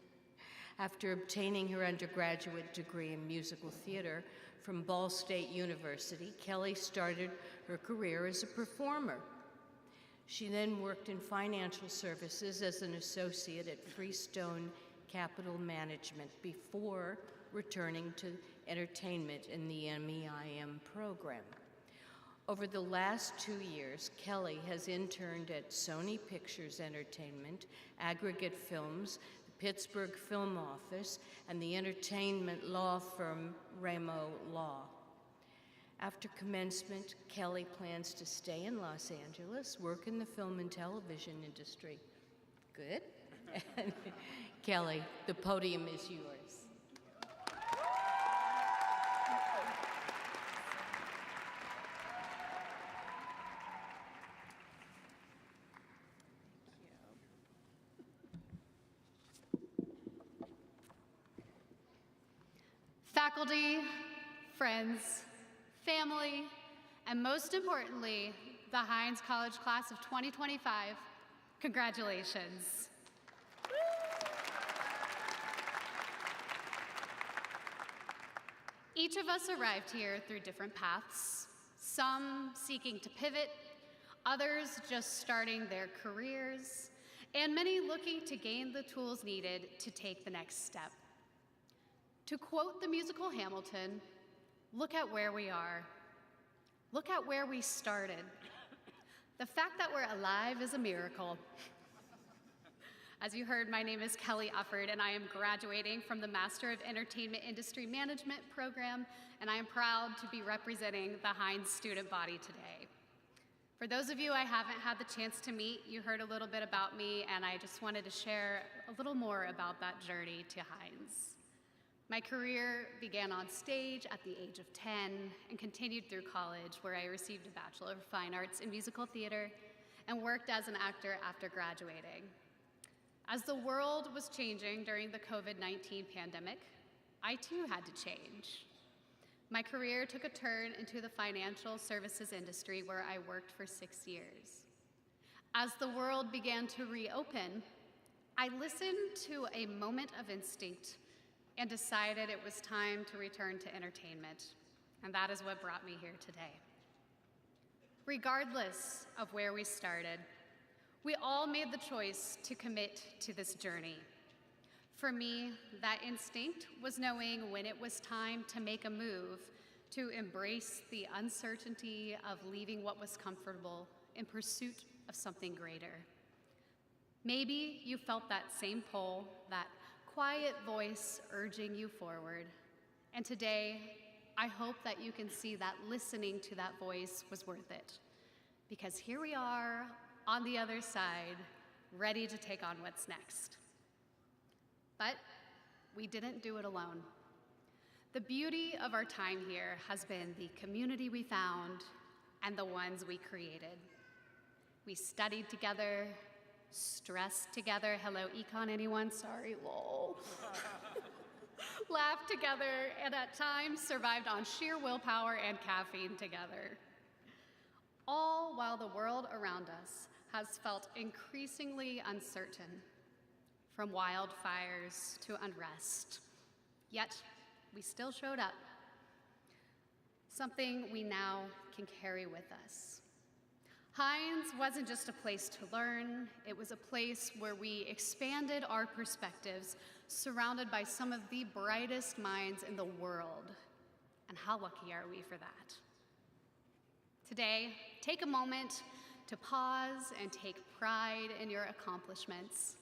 After obtaining her undergraduate degree in musical theater from Ball State University, Kelly started her career as a performer. She then worked in financial services as an associate at Freestone Capital Management before returning to entertainment in the MEIM program. Over the last 2 years, Kelly has interned at Sony Pictures Entertainment, Aggregate Films, the Pittsburgh Film Office, and the entertainment law firm Ramo Law. After commencement, Kelly plans to stay in Los Angeles, work in the film and television industry. Good? Kelly, the podium is yours. Faculty, friends, family, and most importantly, the Heinz College class of 2025, congratulations. Each of us arrived here through different paths, some seeking to pivot, others just starting their careers, and many looking to gain the tools needed to take the next step. To quote the musical Hamilton, look at where we are. Look at where we started. The fact that we're alive is a miracle. As you heard, my name is Kelly Uford, and I am graduating from the Master of Entertainment Industry Management program, and I am proud to be representing the Heinz student body today. For those of you I haven't had the chance to meet, you heard a little bit about me, and I just wanted to share a little more about that journey to Heinz. My career began on stage at the age of 10 and continued through college, where I received a Bachelor of Fine Arts in Musical Theater and worked as an actor after graduating. As the world was changing during the COVID-19 pandemic, I too had to change. My career took a turn into the financial services industry, where I worked for 6 years. As the world began to reopen, I listened to a moment of instinct and decided it was time to return to entertainment, and that is what brought me here today. Regardless of where we started, we all made the choice to commit to this journey. For me, that instinct was knowing when it was time to make a move, to embrace the uncertainty of leaving what was comfortable in pursuit of something greater. Maybe you felt that same pull, that quiet voice urging you forward. And today, I hope that you can see that listening to that voice was worth it. Because here we are, on the other side, ready to take on what's next. But we didn't do it alone. The beauty of our time here has been the community we found and the ones we created. We studied together, stressed together. Hello, econ, anyone? Sorry, lol. Laughed together, and at times survived on sheer willpower and caffeine together. All while the world around us has felt increasingly uncertain, from wildfires to unrest. Yet, we still showed up. Something we now can carry with us. Heinz wasn't just a place to learn, it was a place where we expanded our perspectives, surrounded by some of the brightest minds in the world. And how lucky are we for that? Today, take a moment to pause and take pride in your accomplishments.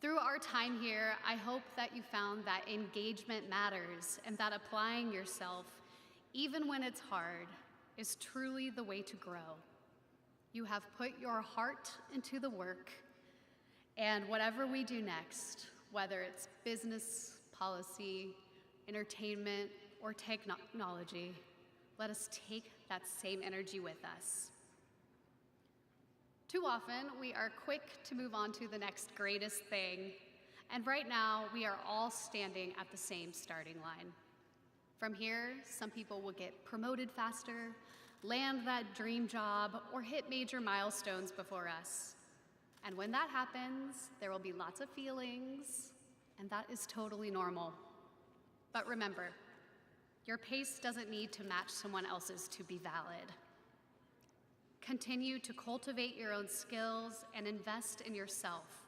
Through our time here, I hope that you found that engagement matters and that applying yourself, even when it's hard, is truly the way to grow. You have put your heart into the work, and whatever we do next, whether it's business, policy, entertainment, or technology, let us take that same energy with us. Too often, we are quick to move on to the next greatest thing, and right now, we are all standing at the same starting line. From here, some people will get promoted faster, land that dream job, or hit major milestones before us. And when that happens, there will be lots of feelings, and that is totally normal. But remember, your pace doesn't need to match someone else's to be valid. Continue to cultivate your own skills and invest in yourself.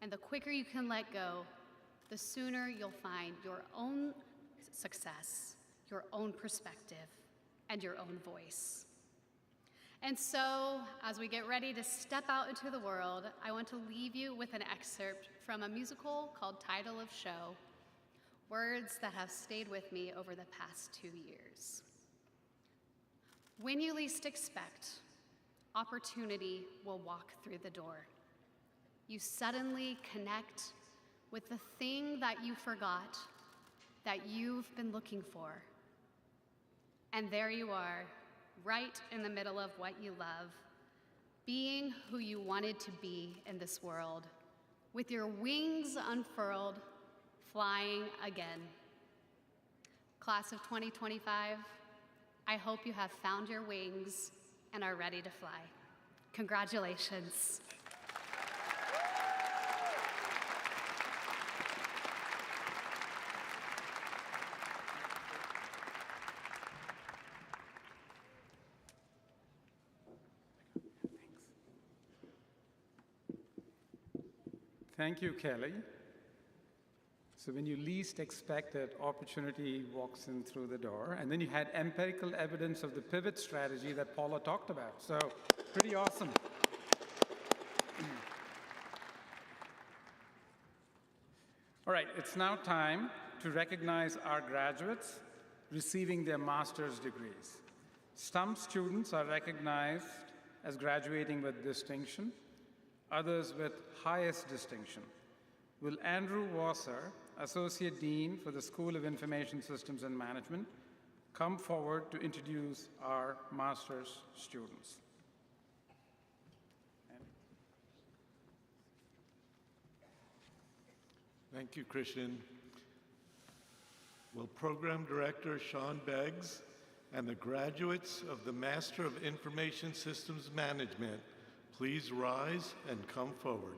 And the quicker you can let go, the sooner you'll find your own success, your own perspective, and your own voice. And so, as we get ready to step out into the world, I want to leave you with an excerpt from a musical called Title of Show, words that have stayed with me over the past 2 years. When you least expect, opportunity will walk through the door. You suddenly connect with the thing that you forgot that you've been looking for. And there you are, right in the middle of what you love, being who you wanted to be in this world, with your wings unfurled, flying again. Class of 2025, I hope you have found your wings and are ready to fly. Congratulations. Thank you, Kelly. So when you least expect it, opportunity walks in through the door. And then you had empirical evidence of the pivot strategy that Paula talked about. So pretty awesome. All right, it's now time to recognize our graduates receiving their master's degrees. Some students are recognized as graduating with distinction, others with highest distinction. Will Andrew Wasser, Associate Dean for the School of Information Systems and Management, come forward to introduce our master's students? Thank you, Christian. Will Program Director Sean Beggs and the graduates of the Master of Information Systems Management please rise and come forward.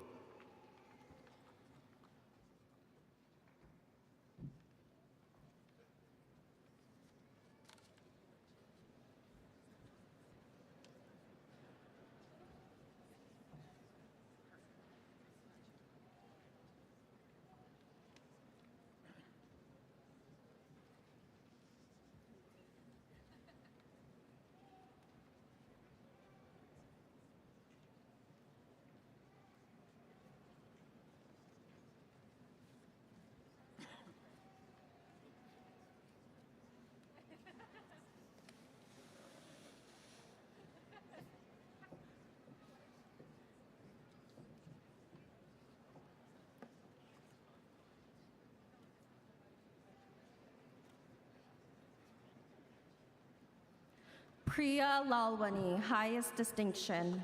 Priya Lalwani, highest distinction.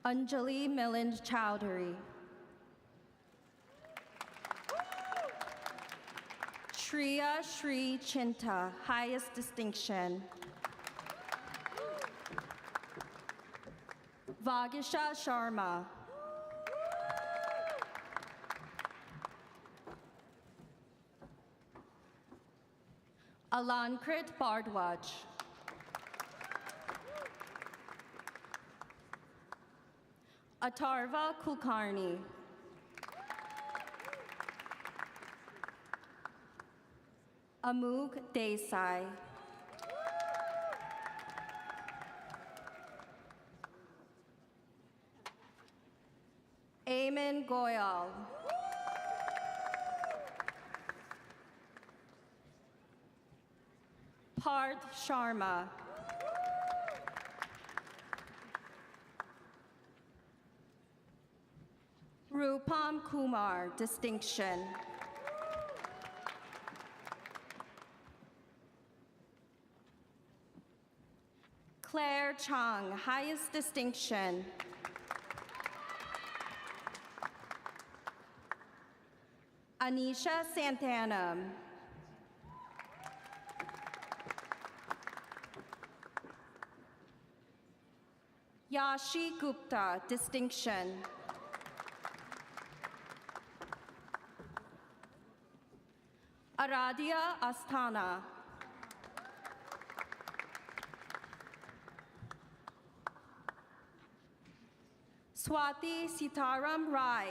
Anjali Milind Chowdhury. Shriya Shri Chinta, highest distinction. Vagisha Sharma. Alankrit Bardwaj. Atarva Kulkarni. Amug Desai. Amen Goyal. Parth Sharma. Rupam Kumar, distinction. Claire Chang, highest distinction. Anisha Santana. Yashi Gupta, distinction. Aradhya Asthana. Swati Sitaram Rai.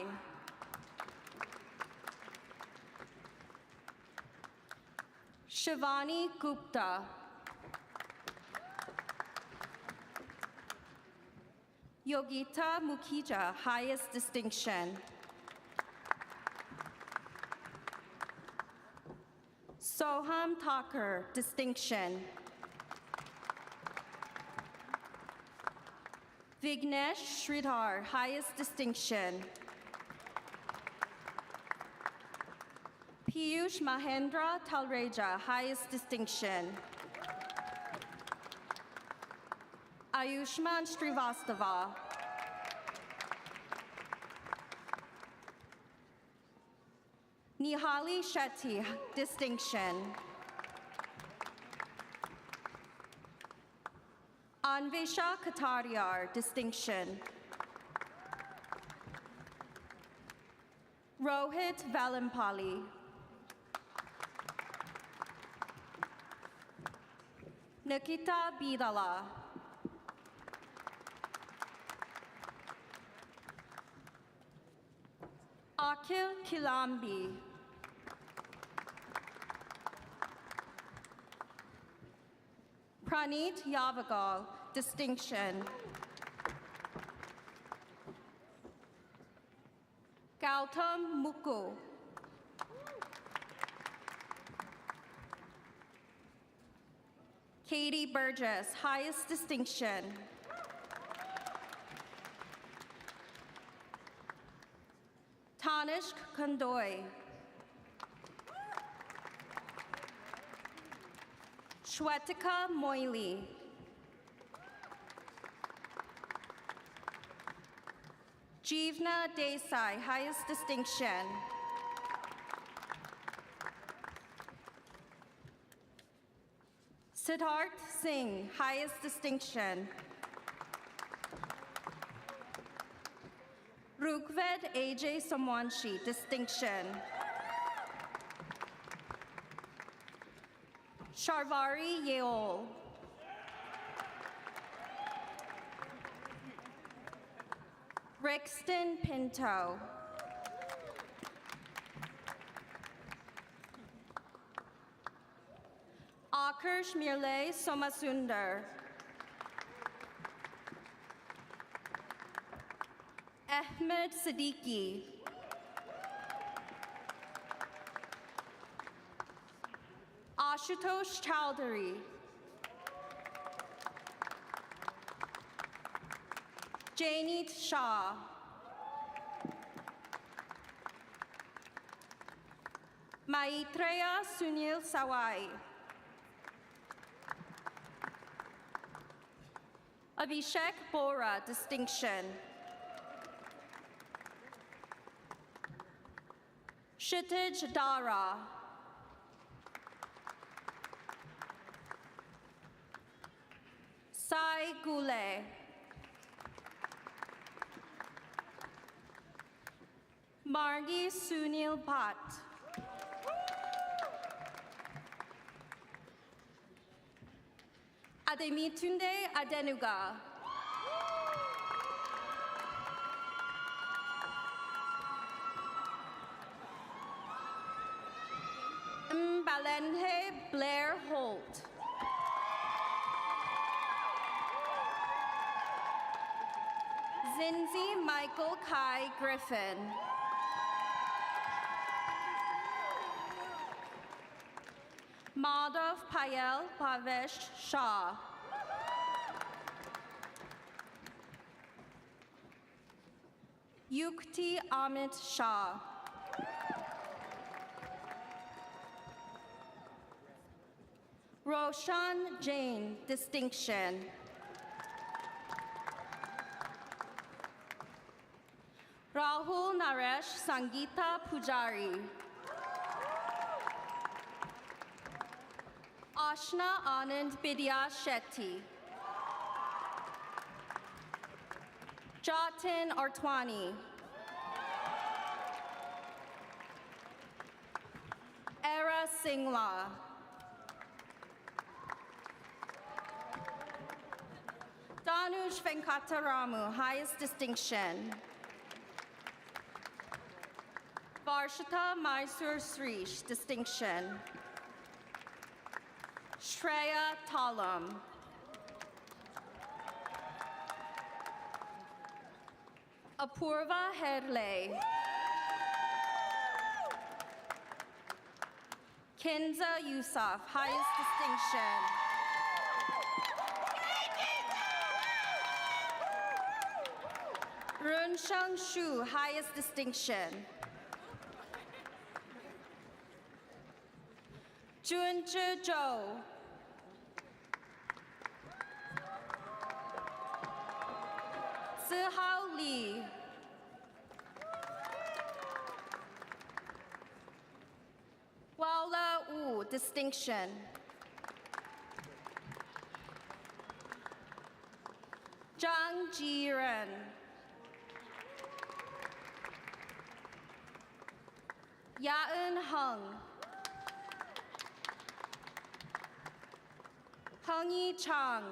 Shivani Gupta. Yogita Mukhija, highest distinction. Soham Thakur, distinction. Vignesh Sridhar, highest distinction. Piyush Mahendra Talreja, highest distinction. Ayushman Srivastava. Nihali Shetty, distinction. Anvesha Katariar, distinction. Rohit Valampali. Nikita Bidala. Akhil Kilambi. Praneet Yavagal, distinction. Gautam Mukku. Katie Burgess, highest distinction. Tanishq Kandoy. Shwetika Moily. Jeevna Desai, highest distinction. Siddharth Singh, highest distinction. Rukved AJ Samwanshi, distinction. Sharvari Yeol. Rixton Pinto. Akarsh Mirle Somasundar. Ahmed Siddiqui. Ashutosh Chowdhury. Janeet Shah. Maitreya Sunil Sawai. Abhishek Bora, distinction. Kshitij Dara. Sai Gule. Margi Sunil Bhatt. Ademitunde Adenuga. Mbalente Blair Holt. Zinzi Michael Kai Griffin. Madhav Payal Pavesh Shah. Yukti Amit Shah. Roshan Jain, distinction. Rahul Naresh Sangeeta Pujari. Ashna Anand Bidya Shetty. Jatin Artwani. Era Singla. Danush Venkataramu, highest distinction. Varshita Mysore Srish, distinction. Shreya Talam. Apurva Herle. Kenza Yusuf, highest distinction. Runsheng Shu, highest distinction. Junzhi Zhou. Zihao Li. Waula Wu, distinction. Zhang Jiren. Yaen Heng. Hengyi Chang.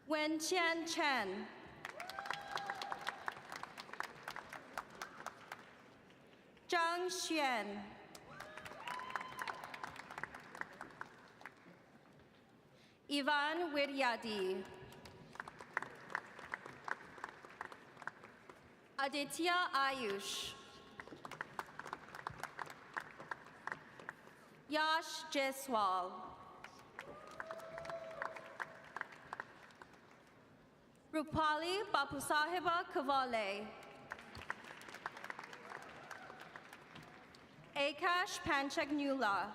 Wenqian Chen. Zhang Xuan. Ivan Wiryadi. Aditya Ayush. Yash Jaiswal. Rupali Bapusahiba Kavale. Akash Panchagnula.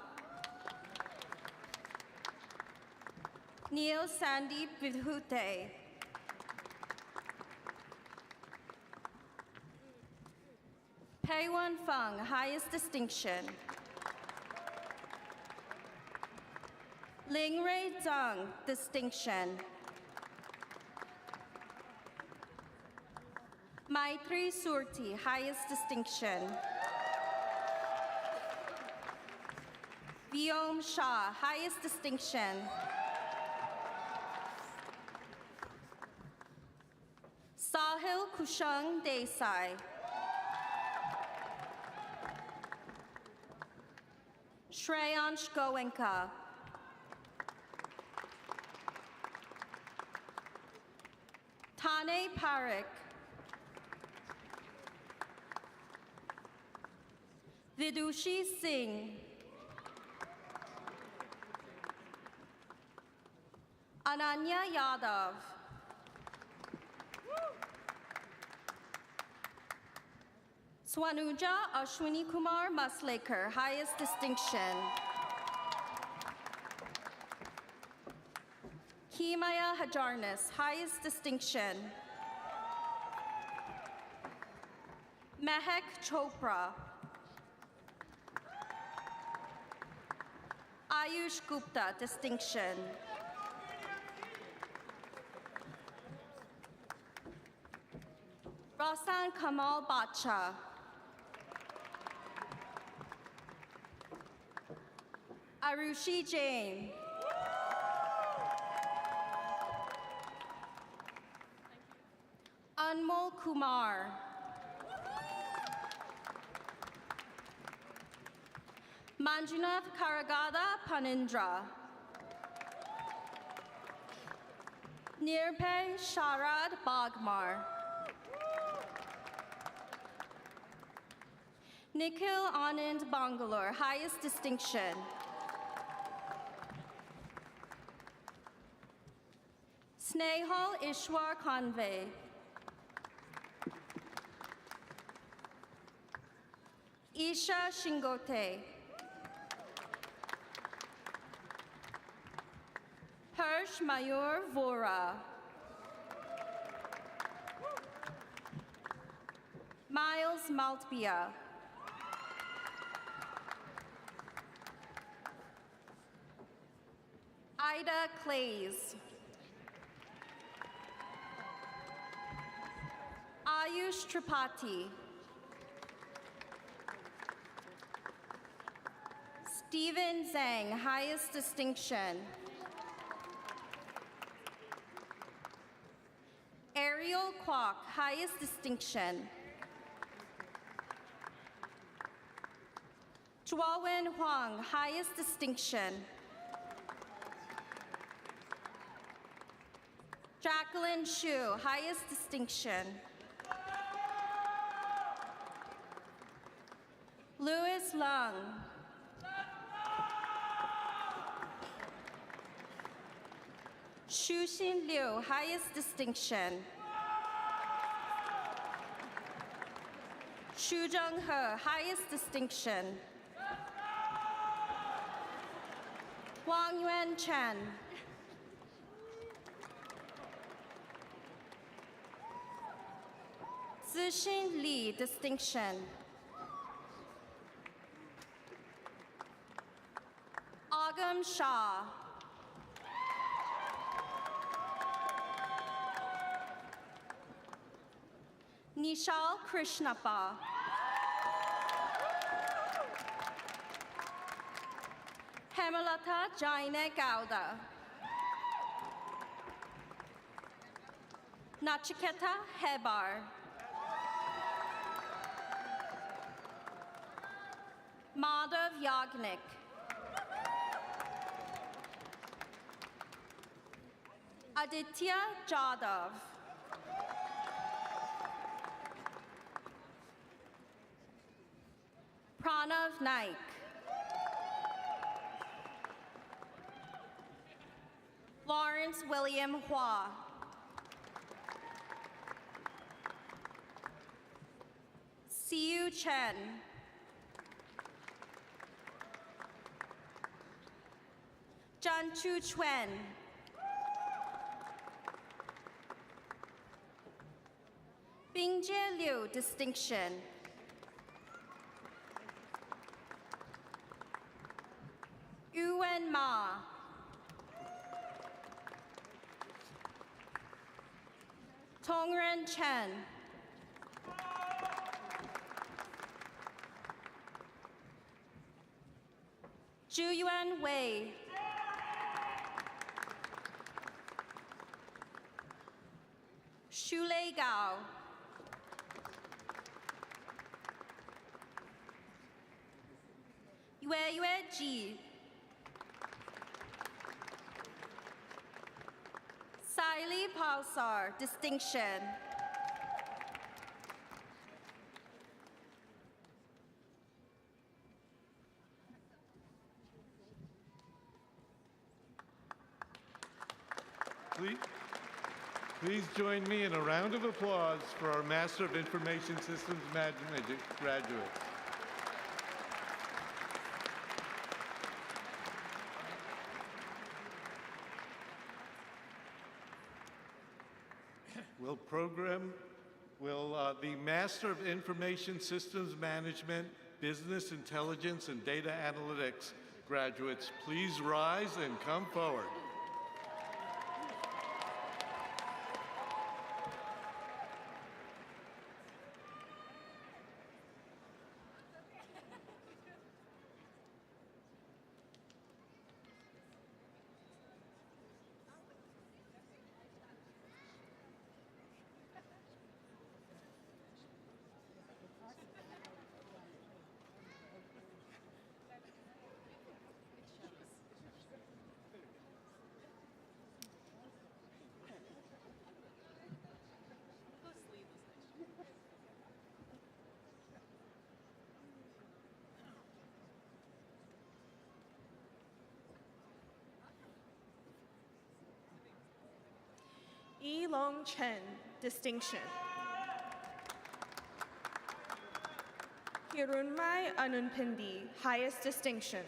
Neil Sandeep Vidhute. Peiwan Feng, highest distinction. Lingrei Zhang, distinction. Maitri Surti, highest distinction. Vyom Shah, highest distinction. Sahil Kushang Desai. Shreyansh Goenka. Tane Parekh. Vidushi Singh. Ananya Yadav. Swanuja Ashwini Kumar Maslekar, highest distinction. Kimaya Hajarnis, highest distinction. Mehak Chopra. Ayush Gupta, distinction. Rasan Kamal Bacha. Arushi Jain. Anmol Kumar. Manjunath Karagada Panindra. Nirpay Sharad Bagmar. Nikhil Anand Bangalore, highest distinction. Snehal Ishwar Kanve. Isha Shingote. Harsh Mayur Vora. Miles Maltbia. Ida Clays. Ayush Tripathi. Stephen Zhang, highest distinction. Ariel Kwok, highest distinction. Chuawen Huang, highest distinction. Jacqueline Xu, highest distinction. Louis Lung. Shuxin Liu, highest distinction. Xu Zhenghe, highest distinction. Wang Yuan Chen. Zixin Li, distinction. Agam Shah. Nishal Krishnappa. Hemalata Jaine Gowda. Nachiketa Hebar. Madhav Yagnik. Aditya Jadhav. Pranav Naik. Lawrence William Hua. Siu Chen. Janchu Chuen. Bingjie Liu, distinction. Yuan Ma. Tongren Chen. Juyuan Wei. Shulei Gao. Yue Ji. Saili Pausar, distinction. Please, Please join me in a round of applause for our Master of Information Systems Management graduates. The Master of Information Systems Management, Business Intelligence, and Data Analytics graduates please rise and come forward? E. Long Chen, distinction. Hirunmai Anunpindi, highest distinction.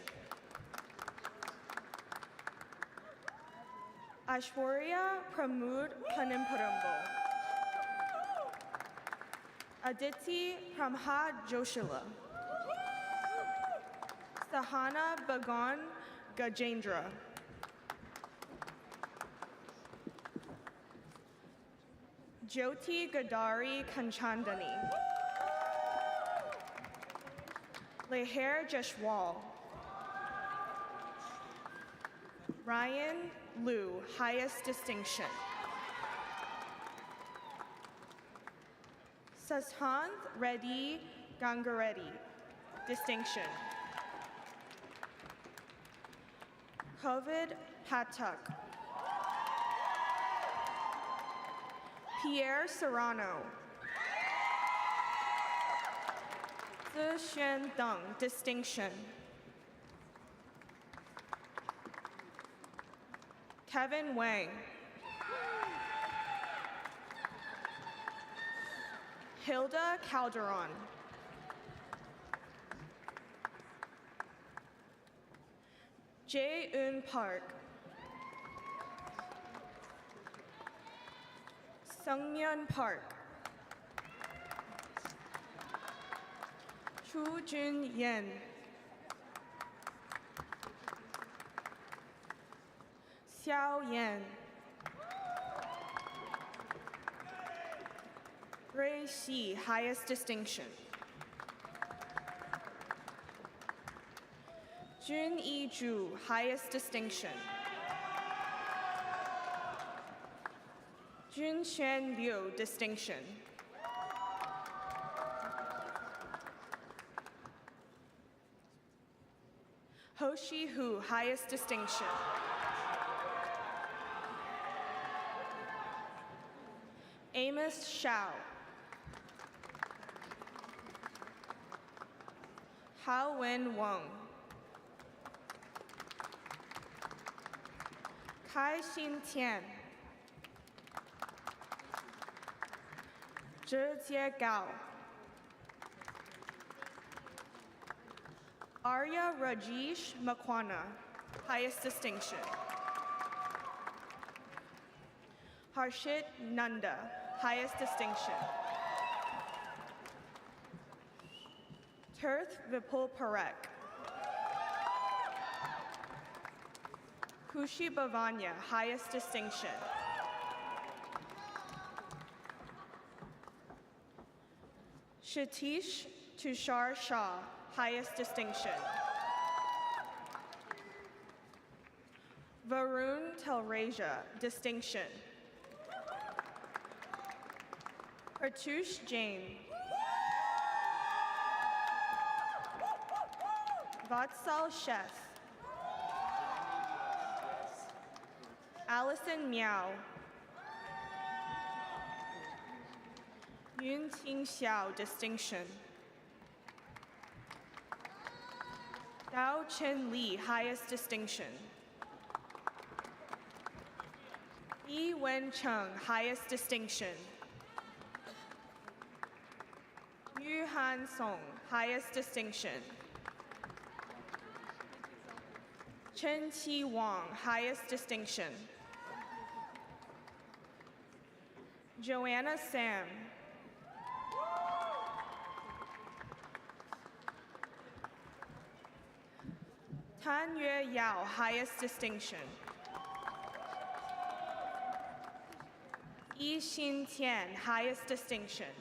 Aishwarya Pramud Panimpurambo. Aditi Pramha Joshila. Sahana Bagan Gajendra. Jyoti Gadari Kanchandani. Leher Jeshwal. Ryan Liu, highest distinction. Sashanth Reddy Gangareddy, distinction. Kovid Patak. Pierre Serrano. Zixuan Deng, distinction. Kevin Wang. Hilda Calderon. Jae-eun Park. Sungmyeon Park. Chu Jun Yen. Xiao Yan. Ray Xi, highest distinction. Jun Yi Ju, highest distinction. Jun Xuan Liu, distinction. Hoshi Hu, highest distinction. Amos Shao. Hao Wen Wang. Kai Xin Tian. Zhe Gao. Arya Rajesh Makwana, highest distinction. Harshit Nanda, highest distinction. Tirth Vipul Parekh. Kushi Bhavanya, highest distinction. Shatish Tushar Shah, highest distinction. Varun Telraja, distinction. Pratush Jain. Vatsal Sheth. Allison Miao. Yun Ting Xiao, distinction. Dao Chen Li, highest distinction. Yi Wen Chung, highest distinction. Yu Han Song, highest distinction. Chen Qi Wang, highest distinction. Joanna Sam. Tan Yue Yao, highest distinction. Yi Xin Tian, highest distinction.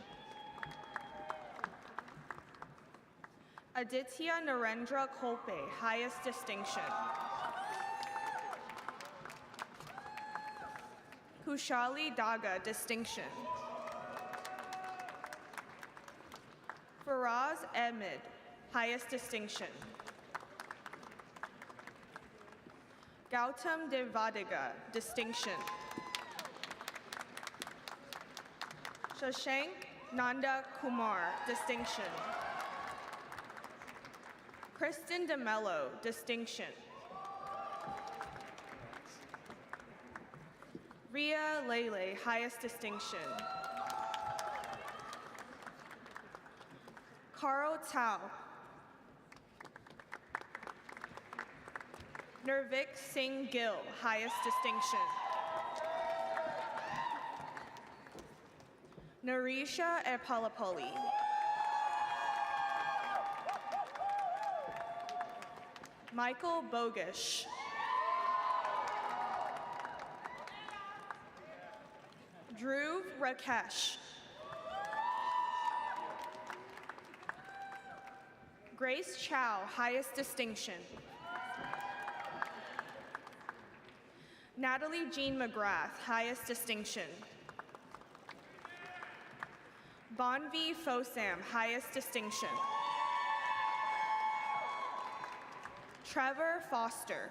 Aditya Narendra Kolpe, highest distinction. Kushali Daga, distinction. Faraz Ahmed, highest distinction. Gautam Devadiga, distinction. Shashank Nanda Kumar, distinction. Kristen DeMello, distinction. Ria Lele, highest distinction. Carl Tao. Nirvik Singh Gill, highest distinction. Narisha Epalapoli. Michael Bogish. Dhruv Rakesh. Grace Chow, highest distinction. Natalie Jean McGrath, highest distinction. Bonvi Fosam, highest distinction. Trevor Foster.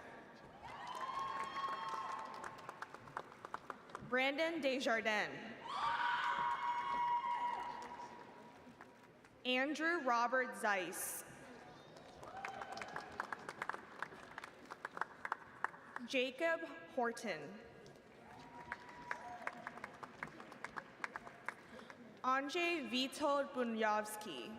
Brandon Desjardins. Andrew Robert Zeiss. Jacob Horton. Andrzej Witold Bunyavski.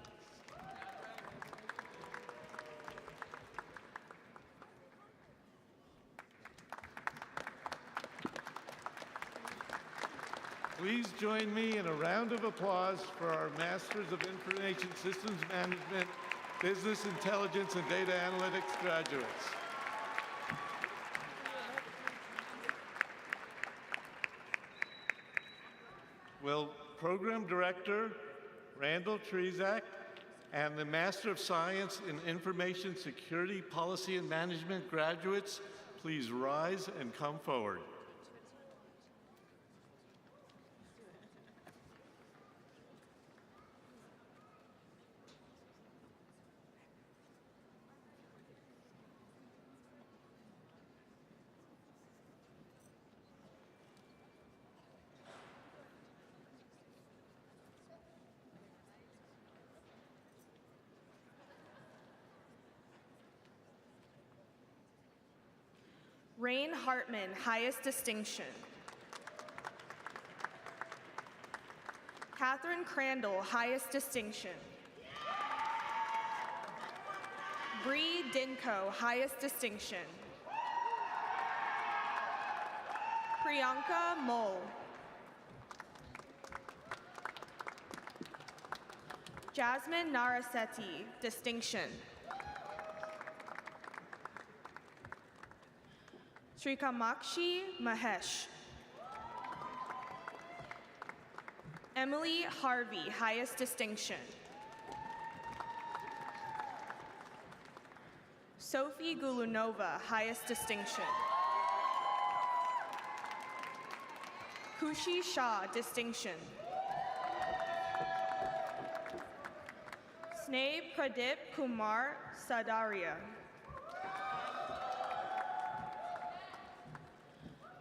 Please join me in a round of applause for our Masters of Information Systems Management, Business Intelligence, and Data Analytics graduates. Will Program Director Randall Trezak and the Master of Science in Information Security Policy and Management graduates please rise and come forward. Rain Hartman, highest distinction. Catherine Crandall, highest distinction. Bree Dinko, highest distinction. Priyanka Mole. Jasmine Naraseti, distinction. Srikamakshi Mahesh. Emily Harvey, highest distinction. Sophie Gulunova, highest distinction. Kushi Shah, distinction. Sneh Pradip Kumar Sadaria.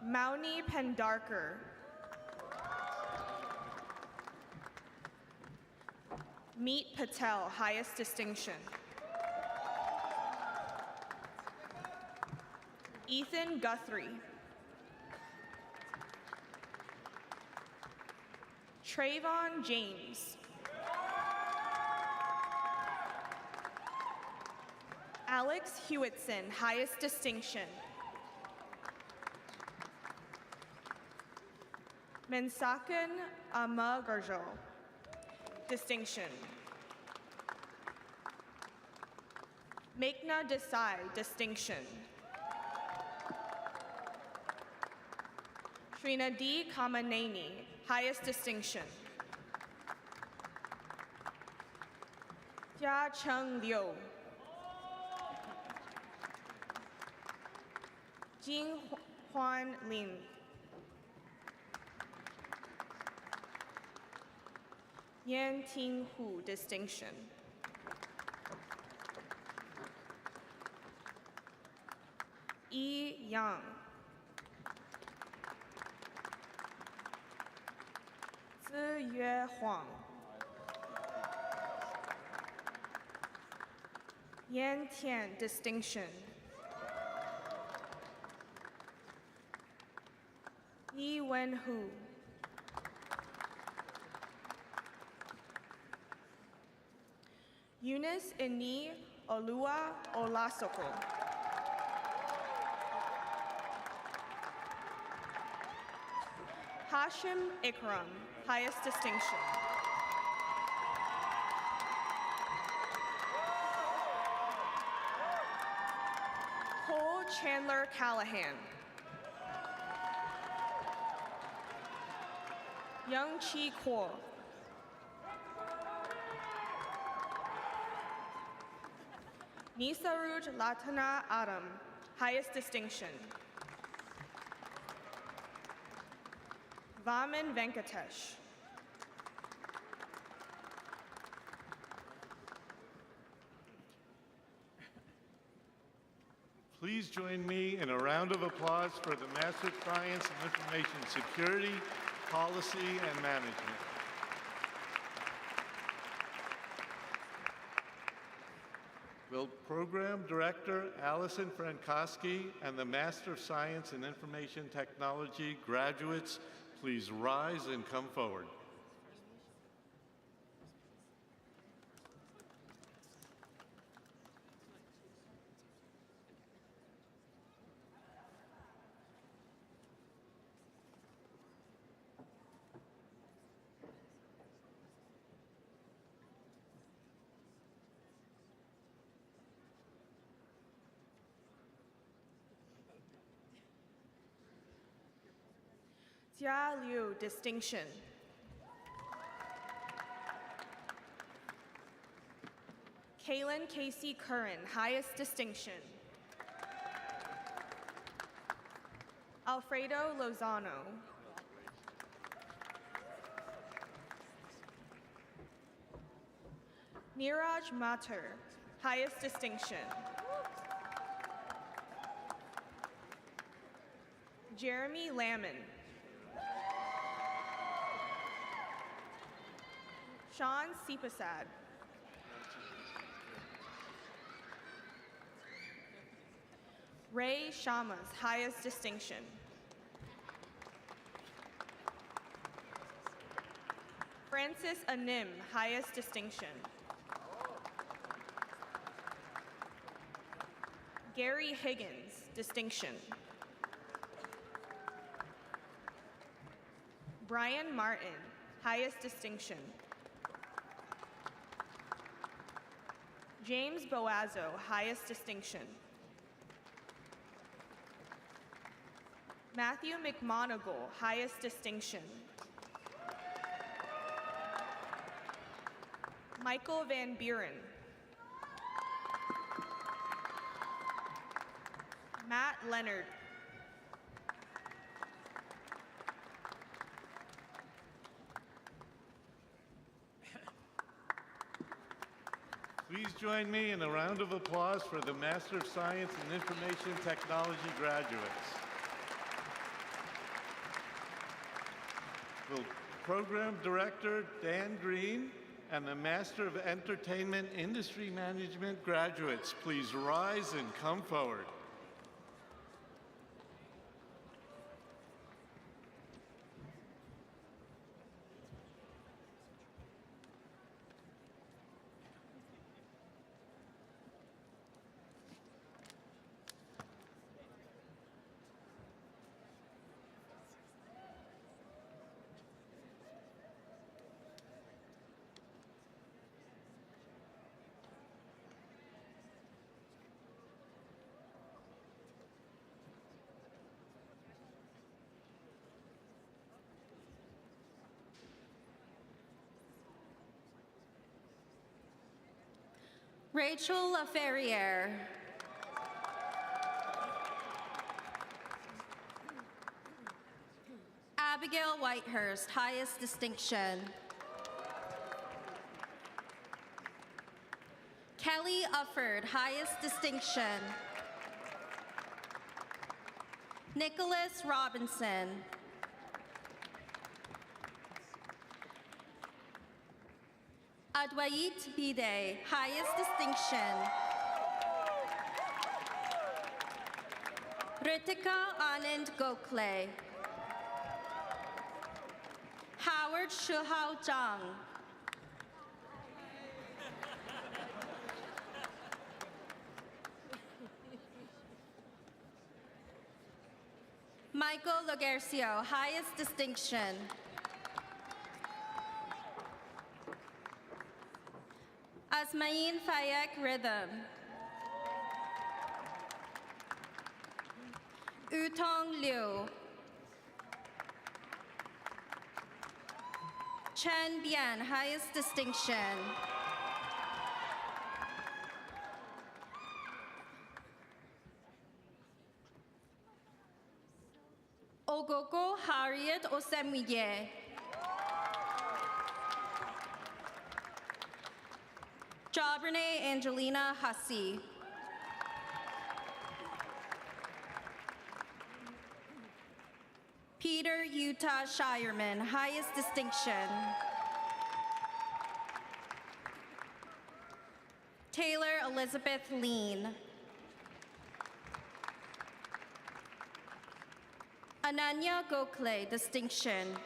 Mauni Pendarkar. Meet Patel, highest distinction. Ethan Guthrie. Trayvon James. Alex Hewitson, highest distinction. Mensakan Amagarjo, distinction. Meghna Desai, distinction. Srinadi Kamaneni, highest distinction. Jia Cheng Liu. Jing Huan Lin. Yan Ting Hu, distinction. Yi Yang. Ziyue Huang. Yan Tian, distinction. Yi Wen Hu. Eunice Ini Olua Olasoko. Hashim Ikram, highest distinction. Cole Chandler Callahan. Young Chi Kuo. Nisaruj Latana Adam, highest distinction. Vaman Venkatesh. Please join me in a round of applause for the Master of Science in Information Security, Policy, and Management. Will Program Director Allison Frankowski and the Master of Science in Information Technology graduates please rise and come forward. Jia Liu, distinction. Kaylin Casey Curran, highest distinction. Alfredo Lozano. Neeraj Mathur, highest distinction. Jeremy Lamon. Sean Sipasad. Ray Shamas, highest distinction. Francis Anim, highest distinction. Gary Higgins, distinction. Brian Martin, highest distinction. James Boazzo, highest distinction. Matthew McMonagle, highest distinction. Michael Van Buren. Matt Leonard. Please join me in a round of applause for the Master of Science in Information Technology graduates. Will Program Director Dan Green and the Master of Entertainment Industry Management graduates please rise and come forward. Rachel LaFerriere. Abigail Whitehurst, highest distinction. Kelly Ufford, highest distinction. Nicholas Robinson. Adwait Bide, highest distinction. Ritika Anand Gokhale. Howard Shuhao Zhang. Michael Logercio, highest distinction. Asmain Fayek Rhythm. Utong Liu. Chen Bian, highest distinction. Ogoko Harriet Osemwiye. Jabrene Angelina Hussey. Peter Utah Shireman, highest distinction. Taylor Elizabeth Lean. Ananya Gokhale, distinction.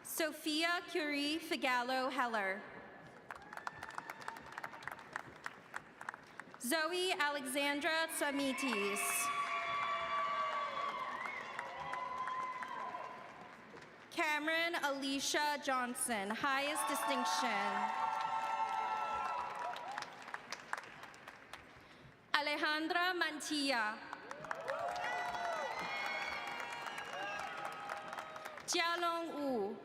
Sophia Curie Figallo Heller. Zoe Alexandra Tsamitis. Cameron Alicia Johnson, highest distinction. Alejandra Mantilla. Jialong Wu.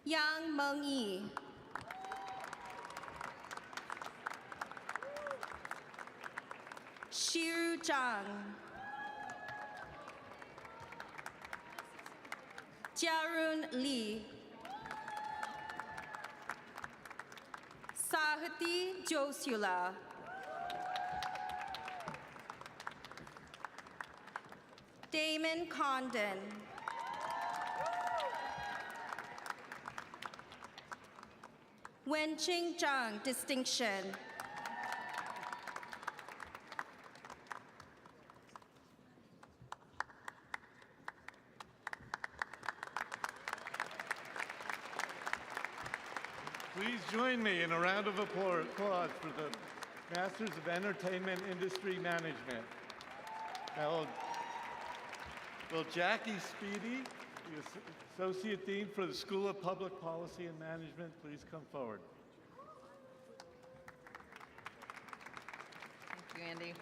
Yang Mengyi. Shiru Zhang. Jiarun Li. Sahati Josula. Damon Condon. Wenqing Zhang, distinction. Please join me in a round of applause for the Masters of Entertainment Industry Management. Now, will Jackie Speedy, the Associate Dean for the School of Public Policy and Management, please come forward. Thank you, Andy.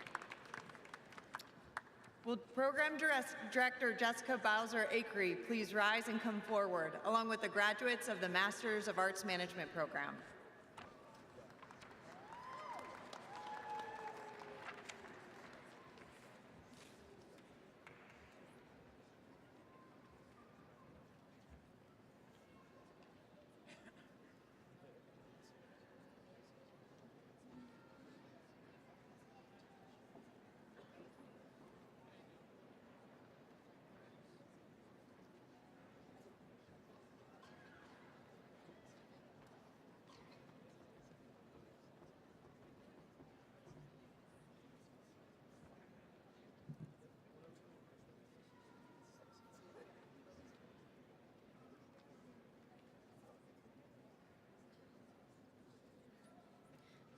Will Program Director Jessica Bowser-Akery please rise and come forward, along with the graduates of the Masters of Arts Management program.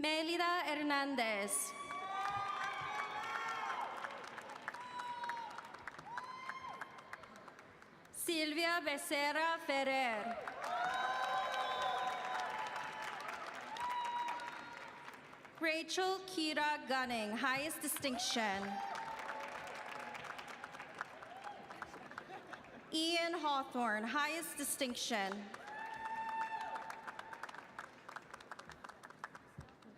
Melida Hernandez. Silvia Becerra Ferrer. Rachel Kira Gunning, highest distinction. Ian Hawthorne, highest distinction.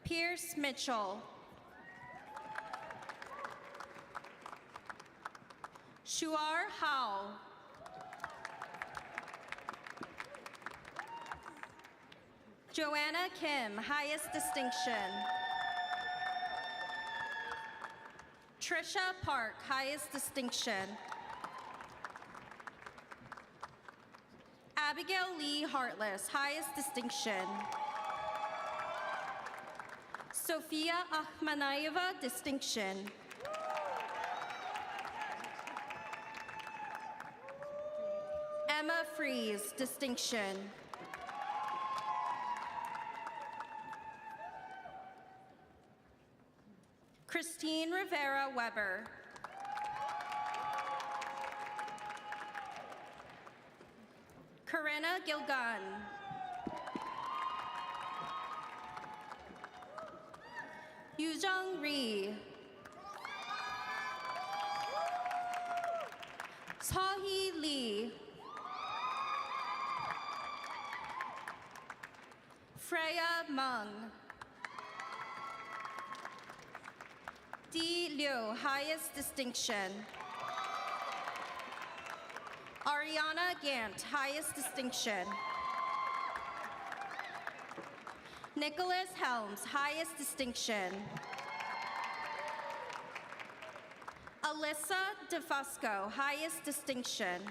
Pierce Mitchell. Shuar Howe. Joanna Kim, highest distinction. Trisha Park, highest distinction. Abigail Lee Heartless, highest distinction. Sofia Akhmanayeva, distinction. Emma Fries, distinction. Christine Rivera Weber. Corinna Gilgun. Yuzhong Ri. Sahi Lee. Freya Meng. Di Liu, highest distinction. Ariana Gant, highest distinction. Nicholas Helms, highest distinction. Alyssa DeFusco, highest distinction.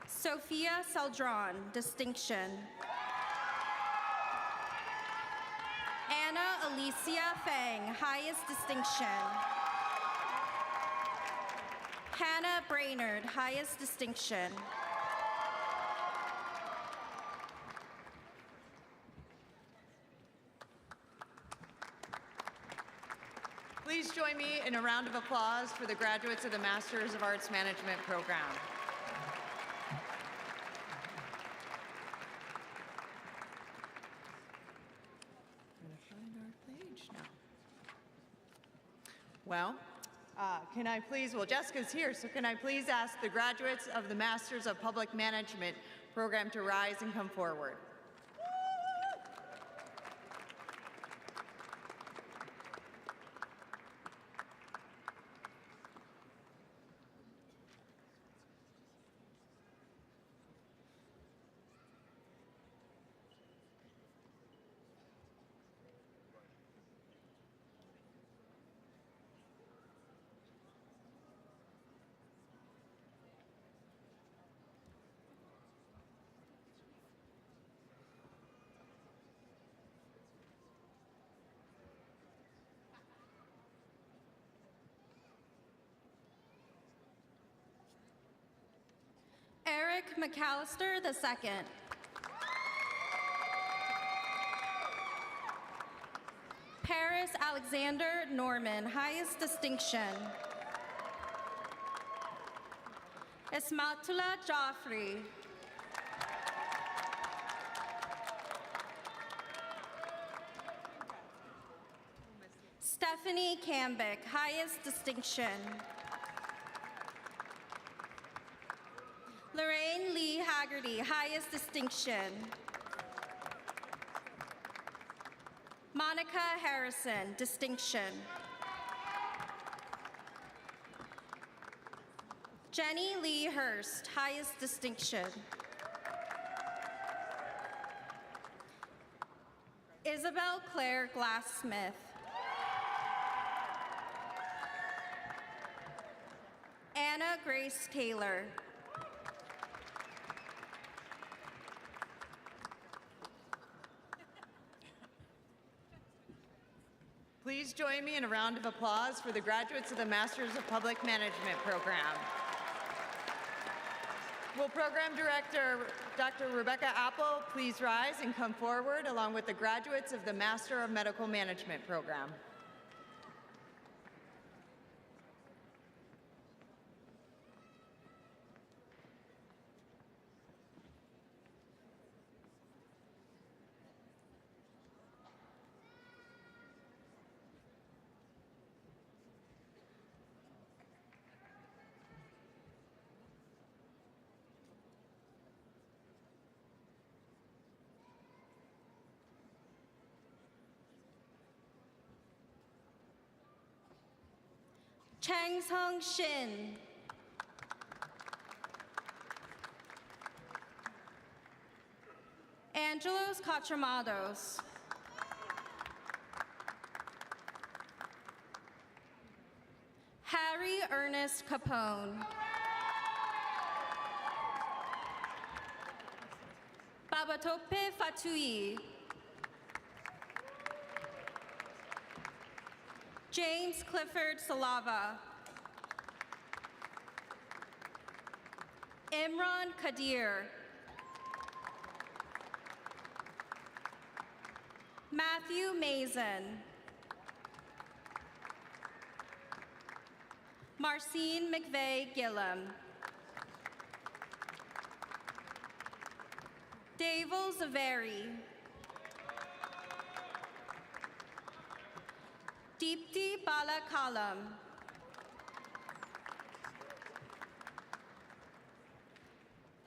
Sophia Saldron, distinction. Anna Alicia Fang, highest distinction. Hannah Brainerd, highest distinction. Please join me in a round of applause for the graduates of the Masters of Arts Management program. Well, Jessica's here, so can I please ask the graduates of the Masters of Public Management program to rise and come forward? Eric McAllister II. Paris Alexander Norman, highest distinction. Ismatullah Joffrey. Stephanie Cambick, highest distinction. Lorraine Lee Haggerty, highest distinction. Monica Harrison, distinction. Jenny Lee Hurst, highest distinction. Isabel Claire Glass-Smith. Anna Grace Taylor. Please join me in a round of applause for the graduates of the Masters of Public Management program. Will Program Director Dr. Rebecca Apple please rise and come forward along with the graduates of the Master of Medical Management program. Chang Sung Shin. Angelos Catramados. Harry Ernest Capone. Babatope Fatui. James Clifford Salava. Imran Kadir. Matthew Mason. Marcine McVeigh Gillum. Davel Zaveri. Deepti Balakalam.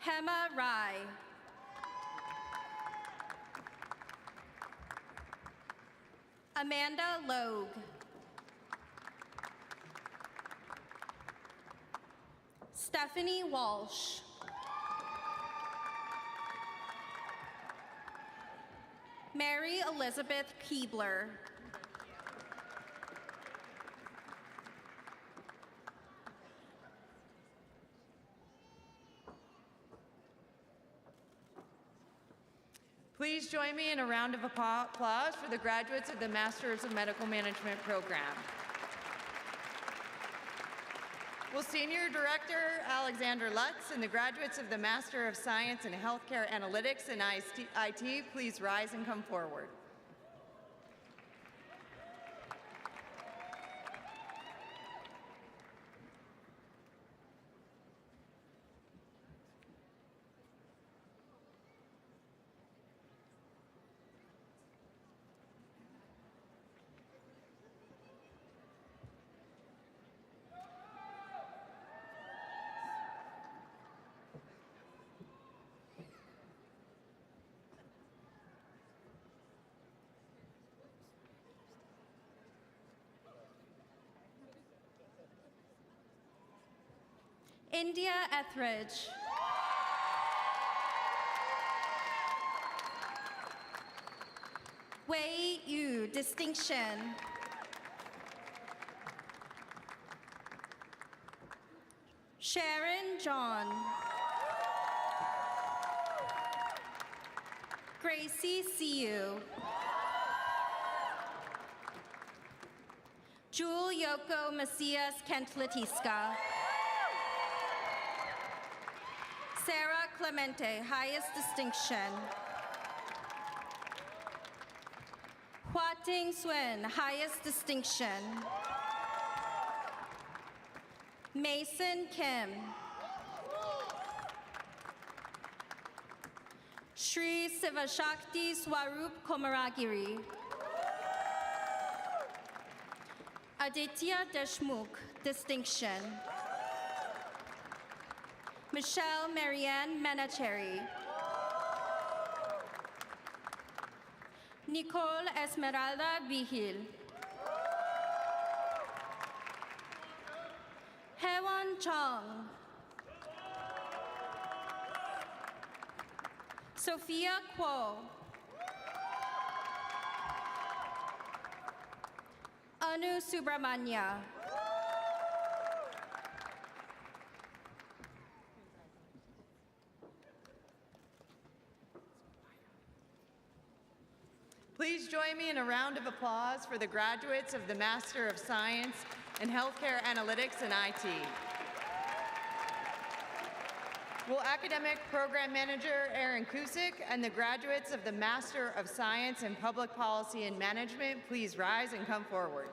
Hema Rai. Amanda Logue. Stephanie Walsh. Mary Elizabeth Keebler. Please join me in a round of applause for the graduates of the Masters of Medical Management program. Will Senior Director Alexander Lutz and the graduates of the Master of Science in Healthcare Analytics and IT please rise and come forward? India Etheridge. Wei Yu, distinction. Sharon John. Gracie Siu. Jewel Yoko Macias Kentletiska. Sarah Clemente, highest distinction. Hua Ting Xuan, highest distinction. Mason Kim. Shri Sivashakti Swarup Komaragiri. Aditya Deshmukh, distinction. Michelle Marianne Menacheri. Nicole Esmeralda Vigil. Hewan Chong. Sophia Kuo. Anu Subramanya. Please join me in a round of applause for the graduates of the Master of Science in Healthcare Analytics and IT. Will Academic Program Manager Aaron Kusick and the graduates of the Master of Science in Public Policy and Management please rise and come forward?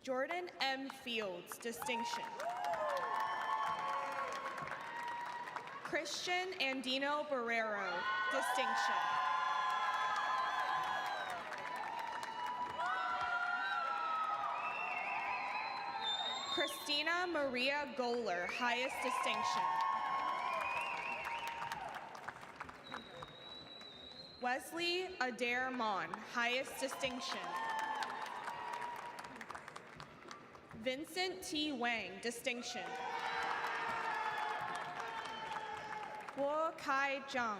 Jordan M. Fields, distinction. Christian Andino Barrero, distinction. Christina Maria Goller, highest distinction. Wesley Adair Mon, highest distinction. Vincent T. Wang, distinction. Guo Kai Zhang.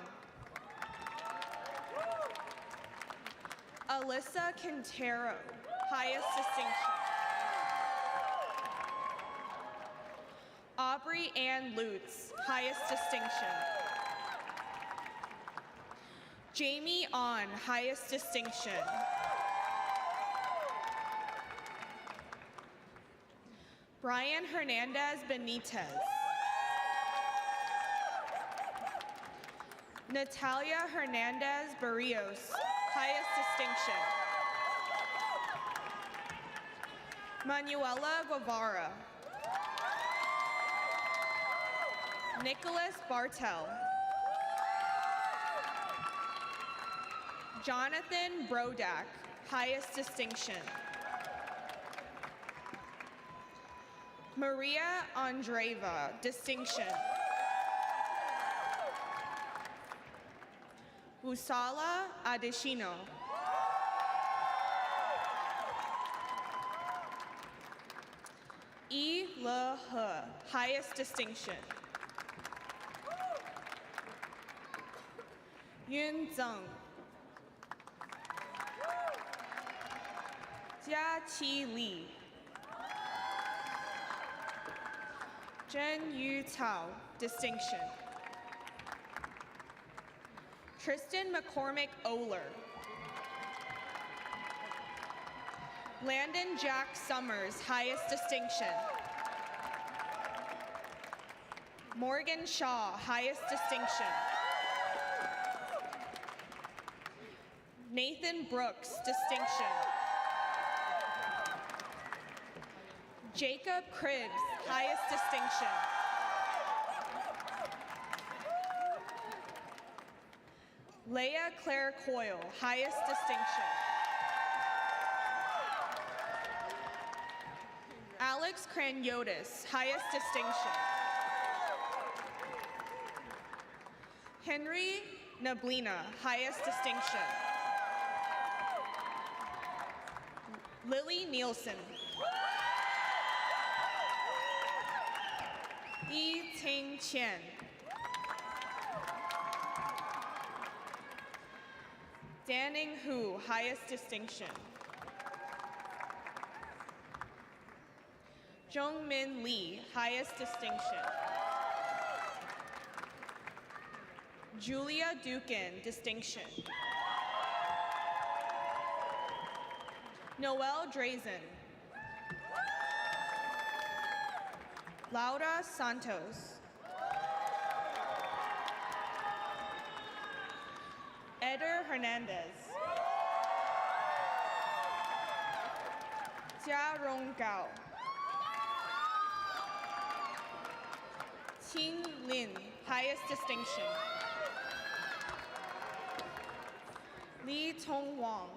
Alyssa Quintero, highest distinction. Aubrey Ann Lutz, highest distinction. Jamie On, highest distinction. Brian Hernandez Benitez. Natalia Hernandez Barrios, highest distinction. Manuela Guevara. Nicholas Bartel. Jonathan Brodak, highest distinction. Maria Andreeva, distinction. Usala Adeshino. Yi Le He, highest distinction. Yun Zheng. Jiaqi Li. Zhen Yu Tao, distinction. Tristan McCormick Oler. Landon Jack Summers, highest distinction. Morgan Shaw, highest distinction. Nathan Brooks, distinction. Jacob Cribbs, highest distinction. Leah Claire Coyle, highest distinction. Alex Craniotis, highest distinction. Henry Nablina, highest distinction. Lily Nielsen. Yi Ting Qian. Danning Hu, highest distinction. Zhongmin Li, highest distinction. Julia Dukin, distinction. Noel Drazen. Laura Santos. Eder Hernandez. Jia Rong Gao. Qing Lin, highest distinction. Li Tong Wang.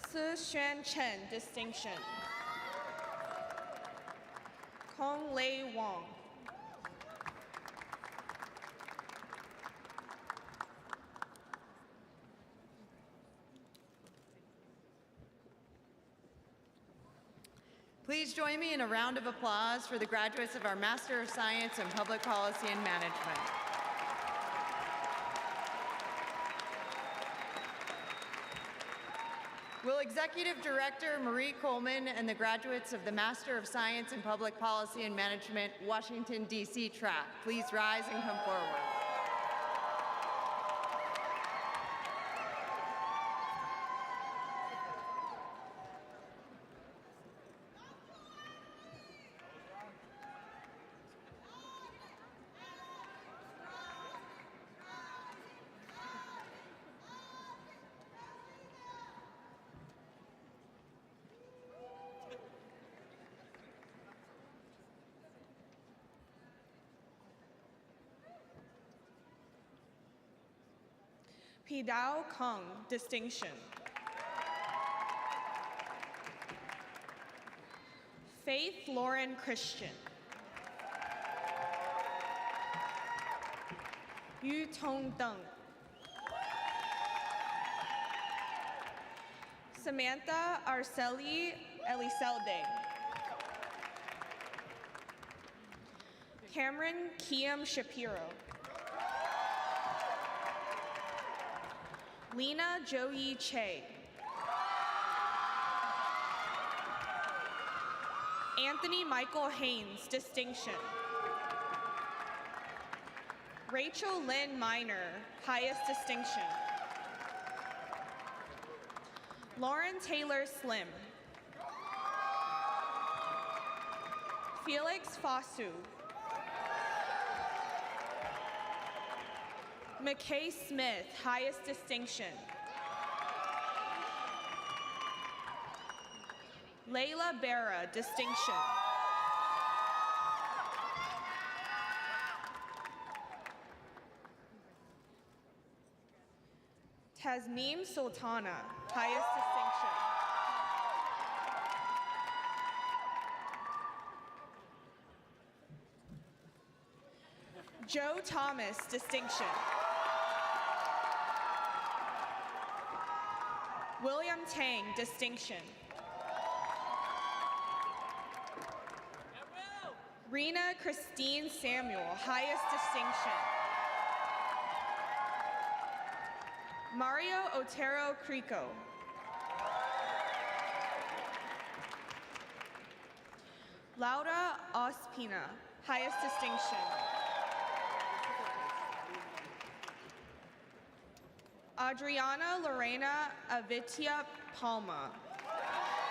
Si Xuan Chen, distinction. Kong Lei Wang. Please join me in a round of applause for the graduates of our Master of Science in Public Policy and Management. Will Executive Director Marie Coleman and the graduates of the Master of Science in Public Policy and Management, Washington, D.C. track please rise and come forward? Pidao Kung, distinction. Faith Lauren Christian. Yu Tong Deng. Samantha Arceli Eliselde. Cameron Kiem Shapiro. Lena Joey Che. Anthony Michael Haynes, distinction. Rachel Lynn Miner, highest distinction. Lauren Taylor Slim. Felix Fosu. McKay Smith, highest distinction. Layla Barra, distinction. Tasneem Sultana, highest distinction. Joe Thomas, distinction. William Tang, distinction. Rena Christine Samuel, highest distinction. Mario Otero Crico. Laura Ospina, highest distinction. Adriana Lorena Avitia Palma,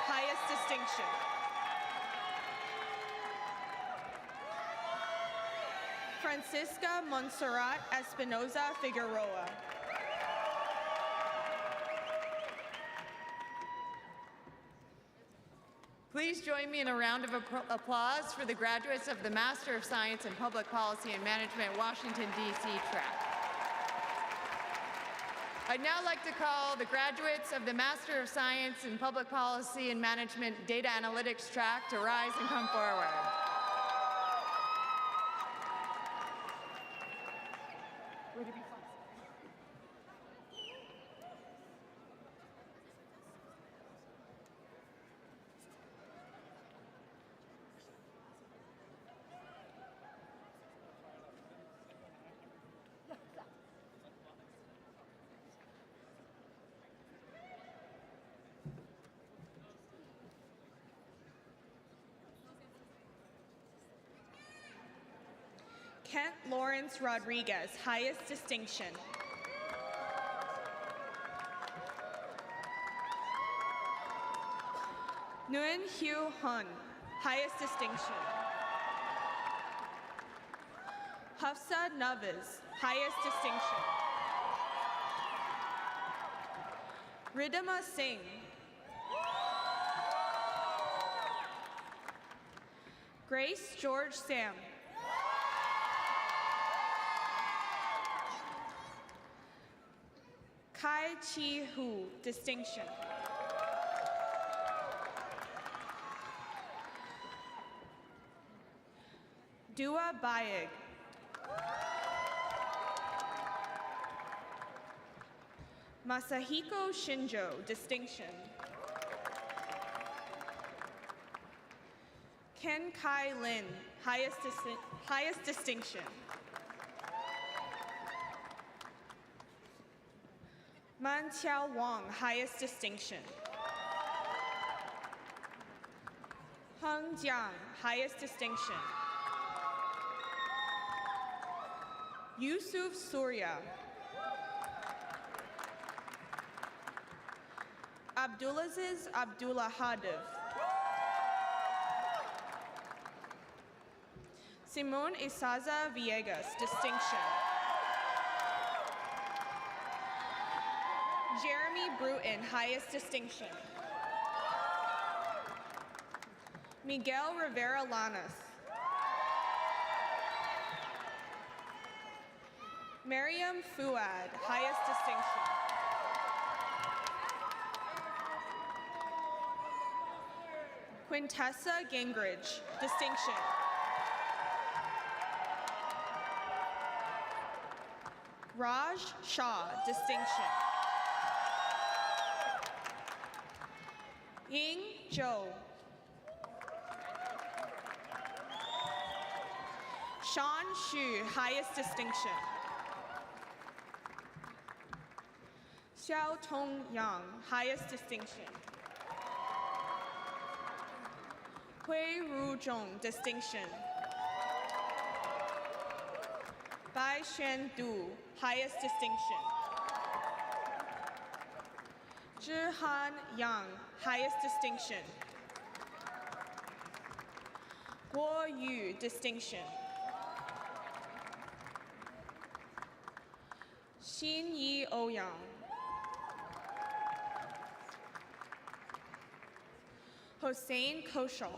highest distinction. Francisca Montserrat Espinoza Figueroa. Please join me in a round of applause for the graduates of the Master of Science in Public Policy and Management Washington, D.C. track. I'd now like to call the graduates of the Master of Science in Public Policy and Management Data Analytics track to rise and come forward. Kent Lawrence Rodriguez, highest distinction. Nguyen Hugh Hun, highest distinction. Hafsa Naviz, highest distinction. Ridhima Singh. Grace George Sam. Kai Chi Hu, distinction. Dua Bayig. Masahiko Shinjo, distinction. Ken Kai Lin, highest distinction. Man Qiao Wang, highest distinction. Heng Jiang, highest distinction. Yusuf Surya. Abdulaziz Abdullah Hadiv. Simone Isaza Villegas, distinction. Jeremy Bruton, highest distinction. Miguel Rivera Lanas. Mariam Fuad, highest distinction. Quintessa Gingrich, distinction. Raj Shah, distinction. Ying Zhou. Sean Xu, highest distinction. Xiao Tong Yang, highest distinction. Hui Ru Zhong, distinction. Bai Xuan Du, highest distinction. Zhihan Yang, highest distinction. Guo Yu, distinction. Xin Yi Ouyang. Hossein Koshal.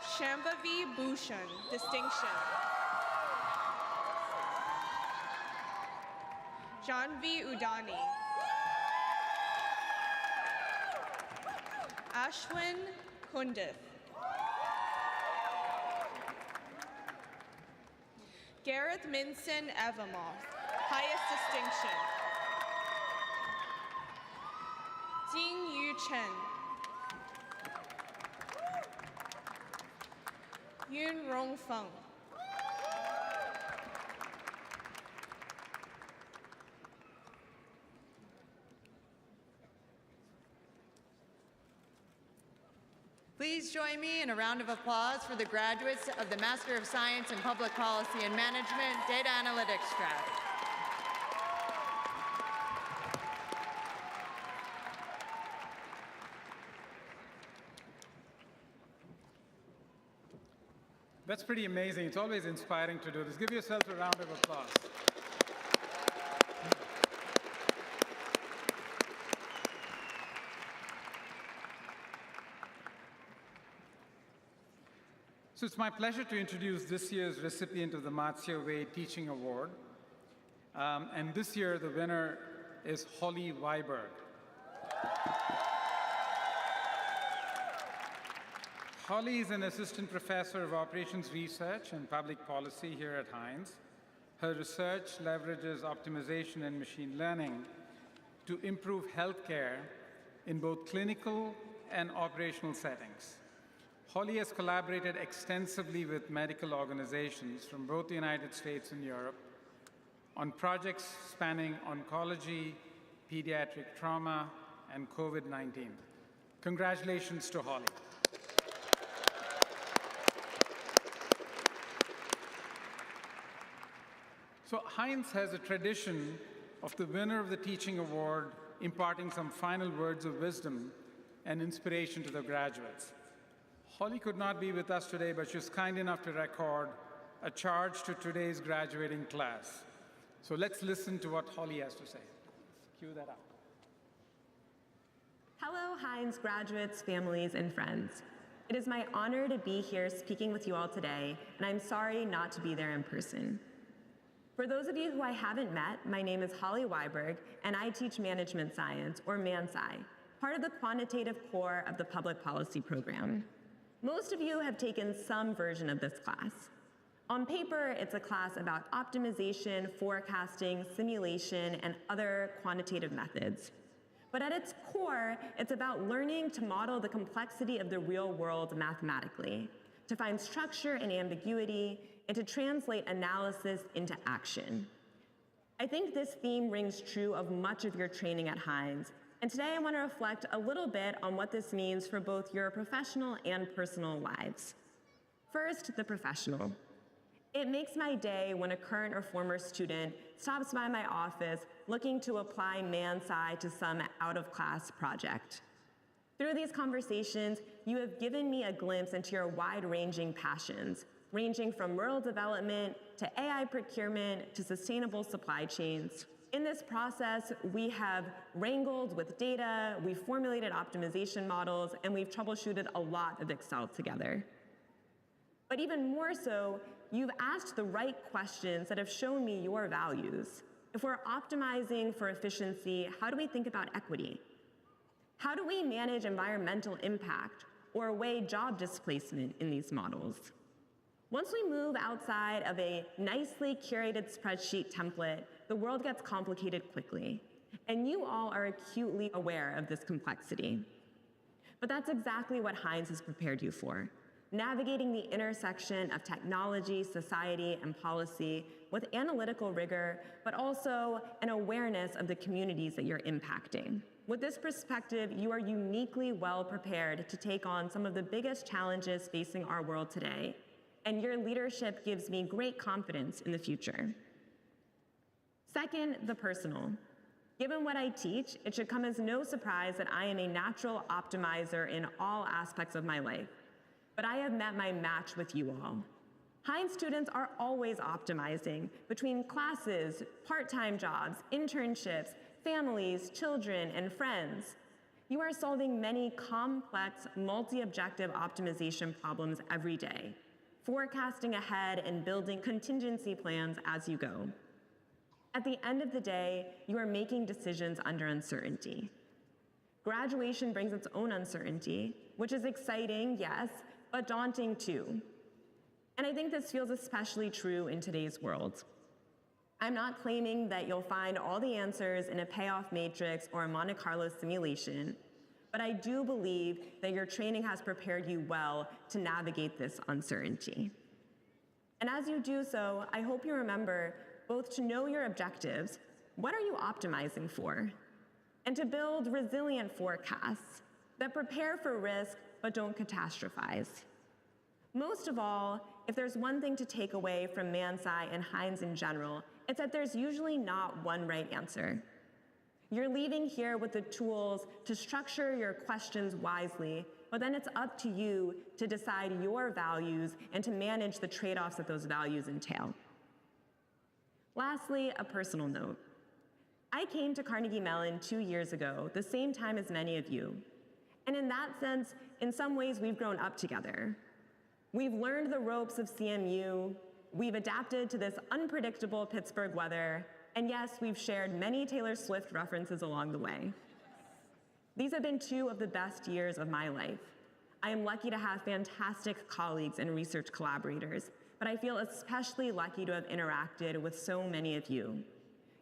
Shambhavi Bhushan, distinction. Janvi Udani. Ashwin Kundith. Gareth Minson Evamoth, highest distinction. Jing Yu Chen. Yun Rong Feng. Please join me in a round of applause for the graduates of the Master of Science in Public Policy and Management Data Analytics track. That's pretty amazing. It's always inspiring to do this. Give yourselves a round of applause. So it's my pleasure to introduce this year's recipient of the Matsya Wei Teaching Award. And this year, the winner is Holly Weiberg. Holly is an assistant professor of operations research and public policy here at Heinz. Her research leverages optimization and machine learning to improve healthcare in both clinical and operational settings. Holly has collaborated extensively with medical organizations from both the United States and Europe on projects spanning oncology, pediatric trauma, and COVID-19. Congratulations to Holly. So Heinz has a tradition of the winner of the teaching award imparting some final words of wisdom and inspiration to the graduates. Holly could not be with us today, but she was kind enough to record a charge to today's graduating class. So let's listen to what Holly has to say. Cue that up. Hello, Heinz graduates, families, and friends. It is my honor to be here speaking with you all today, and I'm sorry not to be there in person. For those of you who I haven't met, my name is Holly Weiberg, and I teach management science, or ManSci, part of the quantitative core of the public policy program. Most of you have taken some version of this class. On paper, it's a class about optimization, forecasting, simulation, and other quantitative methods. But at its core, it's about learning to model the complexity of the real world mathematically, to find structure and ambiguity, and to translate analysis into action. I think this theme rings true of much of your training at Heinz, and today I want to reflect a little bit on what this means for both your professional and personal lives. First, the professional. It makes my day when a current or former student stops by my office looking to apply ManSci to some out-of-class project. Through these conversations, you have given me a glimpse into your wide-ranging passions, ranging from rural development to AI procurement to sustainable supply chains. In this process, we have wrangled with data, we've formulated optimization models, and we've troubleshooted a lot of Excel together. But even more so, you've asked the right questions that have shown me your values. If we're optimizing for efficiency, how do we think about equity? How do we manage environmental impact or weigh job displacement in these models? Once we move outside of a nicely curated spreadsheet template, the world gets complicated quickly, and you all are acutely aware of this complexity. But that's exactly what Heinz has prepared you for, navigating the intersection of technology, society, and policy with analytical rigor, but also an awareness of the communities that you're impacting. With this perspective, you are uniquely well prepared to take on some of the biggest challenges facing our world today, and your leadership gives me great confidence in the future. Second, the personal. Given what I teach, it should come as no surprise that I am a natural optimizer in all aspects of my life. But I have met my match with you all. Heinz students are always optimizing between classes, part-time jobs, internships, families, children, and friends. You are solving many complex, multi-objective optimization problems every day, forecasting ahead and building contingency plans as you go. At the end of the day, you are making decisions under uncertainty. Graduation brings its own uncertainty, which is exciting, yes, but daunting too. And I think this feels especially true in today's world. I'm not claiming that you'll find all the answers in a payoff matrix or a Monte Carlo simulation, but I do believe that your training has prepared you well to navigate this uncertainty. And as you do so, I hope you remember both to know your objectives, what are you optimizing for, and to build resilient forecasts that prepare for risk but don't catastrophize. Most of all, if there's one thing to take away from ManSci and Heinz in general, it's that there's usually not one right answer. You're leaving here with the tools to structure your questions wisely, but then it's up to you to decide your values and to manage the trade-offs that those values entail. Lastly, a personal note. I came to Carnegie Mellon 2 years ago, the same time as many of you. And in that sense, in some ways, we've grown up together. We've learned the ropes of CMU, we've adapted to this unpredictable Pittsburgh weather, and yes, we've shared many Taylor Swift references along the way. These have been 2 of the best years of my life. I am lucky to have fantastic colleagues and research collaborators, but I feel especially lucky to have interacted with so many of you.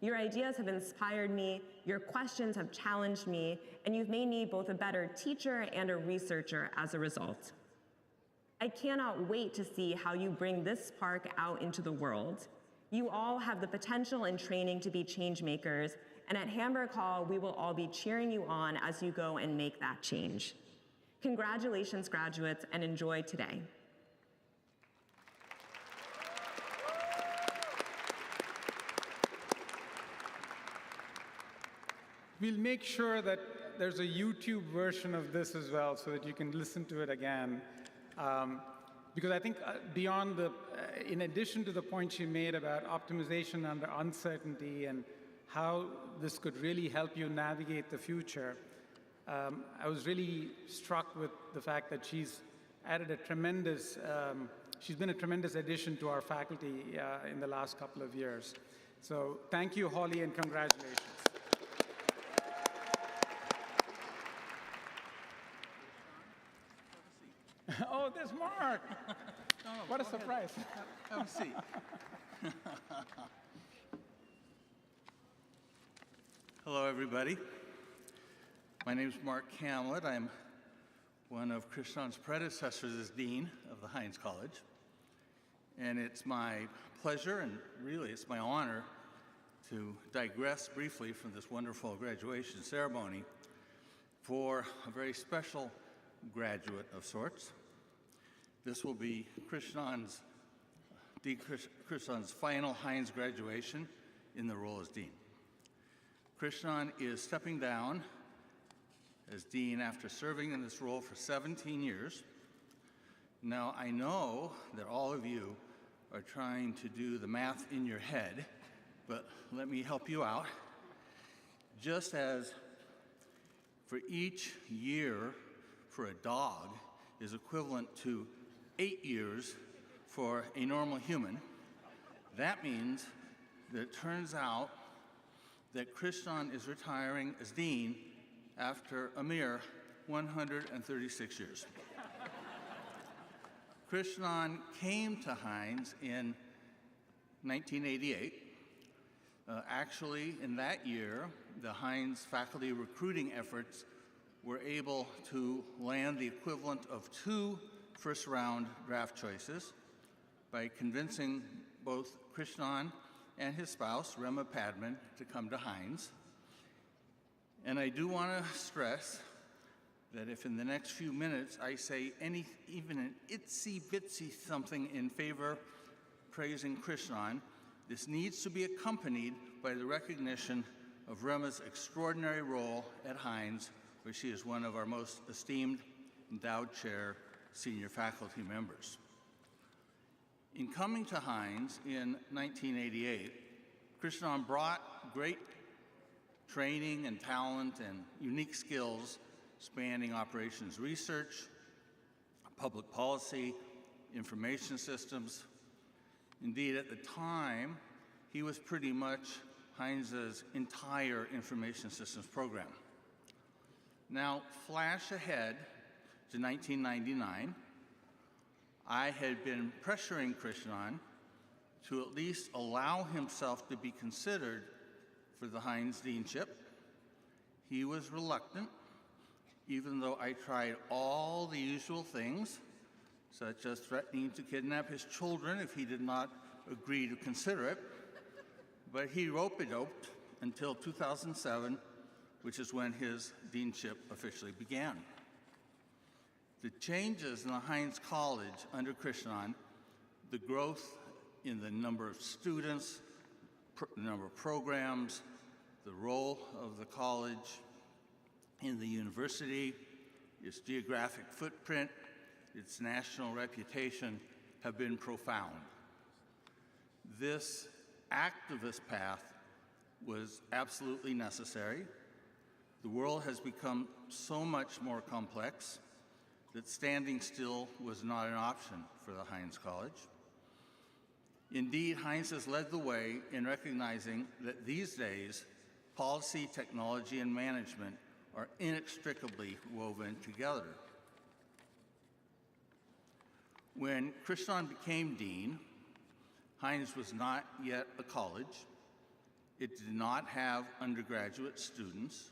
Your ideas have inspired me, your questions have challenged me, and you've made me both a better teacher and a researcher as a result. I cannot wait to see how you bring this spark out into the world. You all have the potential and training to be change makers, and at Hamburg Hall, we will all be cheering you on as you go and make that change. Congratulations, graduates, and enjoy today. We'll make sure that there's a YouTube version of this as well so that you can listen to it again. Because I think beyond in addition to the points you made about optimization under uncertainty and how this could really help you navigate the future, I was really struck with the fact that she's added a tremendous, she's been a tremendous addition to our faculty in the last couple of years. So thank you, Holly, and congratulations. Oh, there's Mark. What a surprise. Have a seat. Hello, everybody. My name is Mark Camlett. I'm one of Krishnan's predecessors as Dean of the Heinz College. And it's my pleasure, and really it's my honor, to digress briefly from this wonderful graduation ceremony for a very special graduate of sorts. This will be Krishnan's final Heinz graduation in the role as Dean. Krishnan is stepping down as Dean after serving in this role for 17 years. Now, I know that all of you are trying to do the math in your head, but let me help you out. Just as for each year for a dog is equivalent to 8 years for a normal human, that means that it turns out that Krishnan is retiring as dean after a mere 136 years. Krishnan came to Heinz in 1988. Actually, in that year, the Heinz faculty recruiting efforts were able to land the equivalent of 2 first-round draft choices by convincing both Krishnan and his spouse, Rema Padman, to come to Heinz. And I do want to stress that if in the next few minutes I say even an itsy-bitsy something in favor praising Krishnan, this needs to be accompanied by the recognition of Rema's extraordinary role at Heinz, where she is one of our most esteemed endowed chair senior faculty members. In coming to Heinz in 1988, Krishnan brought great training and talent and unique skills spanning operations research, public policy, information systems. Indeed, at the time, he was pretty much Heinz's entire information systems program. Now, flash ahead to 1999. I had been pressuring Krishnan to at least allow himself to be considered for the Heinz deanship. He was reluctant, even though I tried all the usual things, such as threatening to kidnap his children if he did not agree to consider it. But he rope-a-doped until 2007, which is when his deanship officially began. The changes in the Heinz College under Krishnan, the growth in the number of students, the number of programs, the role of the college in the university, its geographic footprint, its national reputation have been profound. This activist path was absolutely necessary. The world has become so much more complex that standing still was not an option for the Heinz College. Indeed, Heinz has led the way in recognizing that these days, policy, technology, and management are inextricably woven together. When Krishnan became dean, Heinz was not yet a college. It did not have undergraduate students.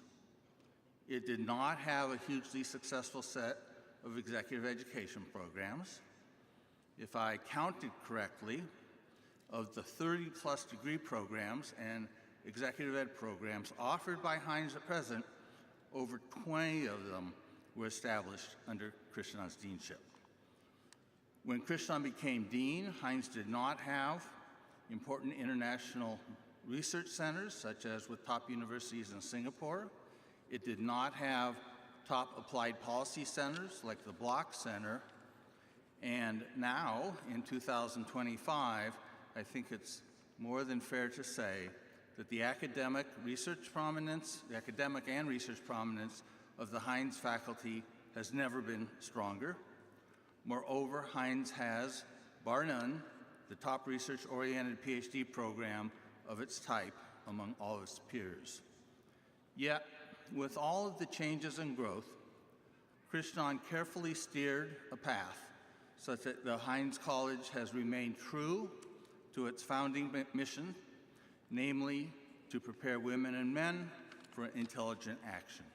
It did not have a hugely successful set of executive education programs. If I counted correctly, of the 30-plus degree programs and executive ed programs offered by Heinz at present, over 20 of them were established under Krishnan's deanship. When Krishnan became dean, Heinz did not have important international research centers, such as with top universities in Singapore. It did not have top applied policy centers like the Block Center. And now, in 2025, I think it's more than fair to say that the academic and research prominence of the Heinz faculty has never been stronger. Moreover, Heinz has, bar none, the top research-oriented PhD program of its type among all of its peers. Yet, with all of the changes and growth, Krishnan carefully steered a path such that the Heinz College has remained true to its founding mission, namely to prepare women and men for intelligent action.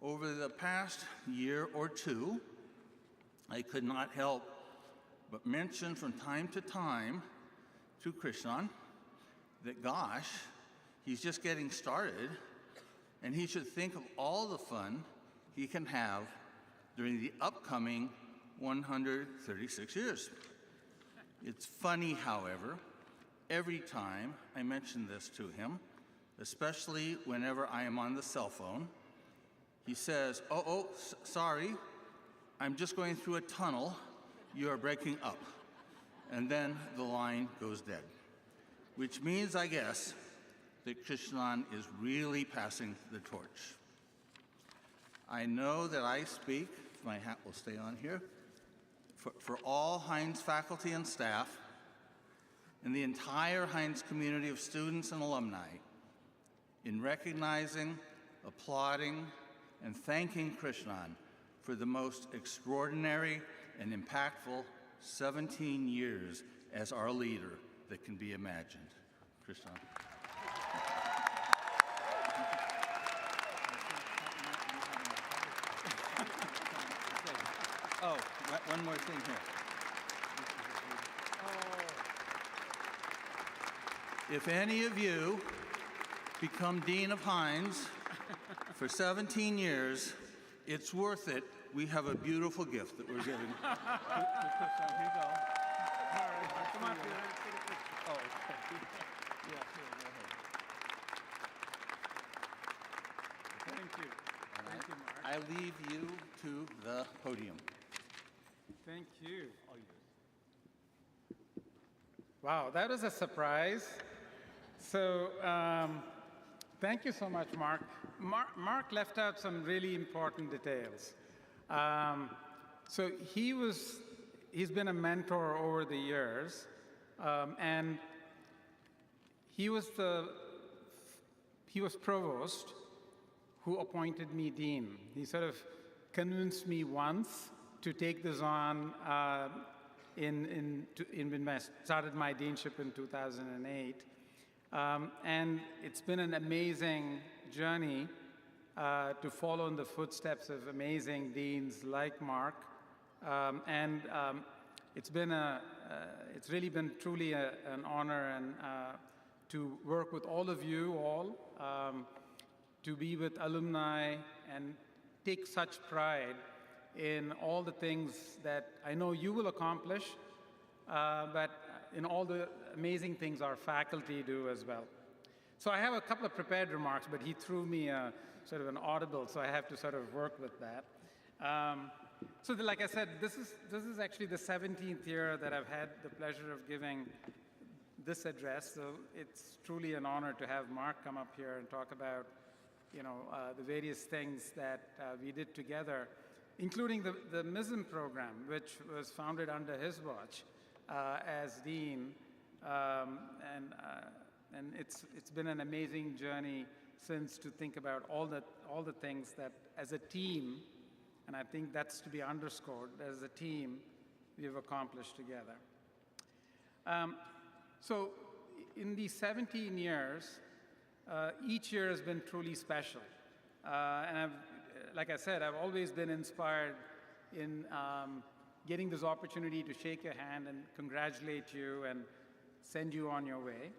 Over the past year or two, I could not help but mention from time to time to Krishnan that, gosh, he's just getting started, and he should think of all the fun he can have during the upcoming 136 years. It's funny, however, every time I mention this to him, especially whenever I am on the cell phone, he says, sorry, I'm just going through a tunnel, you are breaking up. And then the line goes dead, which means, I guess, that Krishnan is really passing the torch. I know that I speak, if my hat will stay on here, for all Heinz faculty and staff, and the entire Heinz community of students and alumni in recognizing, applauding, and thanking Krishnan for the most extraordinary and impactful 17 years as our leader that can be imagined. Krishnan. Oh, one more thing here. If any of you become Dean of Heinz for 17 years, it's worth it. We have a beautiful gift that we're giving. Here you go. Come on, Peter. Oh, okay. Yeah, sure, go ahead. Thank you. Thank you, Mark. I leave you to the podium. Thank you. Wow, that was a surprise. So thank you so much, Mark. Mark left out some really important details. So he's been a mentor over the years, and he was provost who appointed me dean. He sort of convinced me once to take this on when I started my deanship in 2008. And it's been an amazing journey to follow in the footsteps of amazing deans like Mark. It's really been truly an honor and to work with all of you all, to be with alumni and take such pride in all the things that I know you will accomplish, but in all the amazing things our faculty do as well. So I have a couple of prepared remarks, but he threw me sort of an audible, so I have to sort of work with that. Like I said, this is actually the 17th year that I've had the pleasure of giving this address, so it's truly an honor to have Mark come up here and talk about, the various things that we did together, including the MISM program, which was founded under his watch as dean, and it's been an amazing journey since to think about all the things that as a team, and I think that's to be underscored, as a team we have accomplished together. So in these 17 years, each year has been truly special, and like I said, I've always been inspired in getting this opportunity to shake your hand and congratulate you and send you on your way.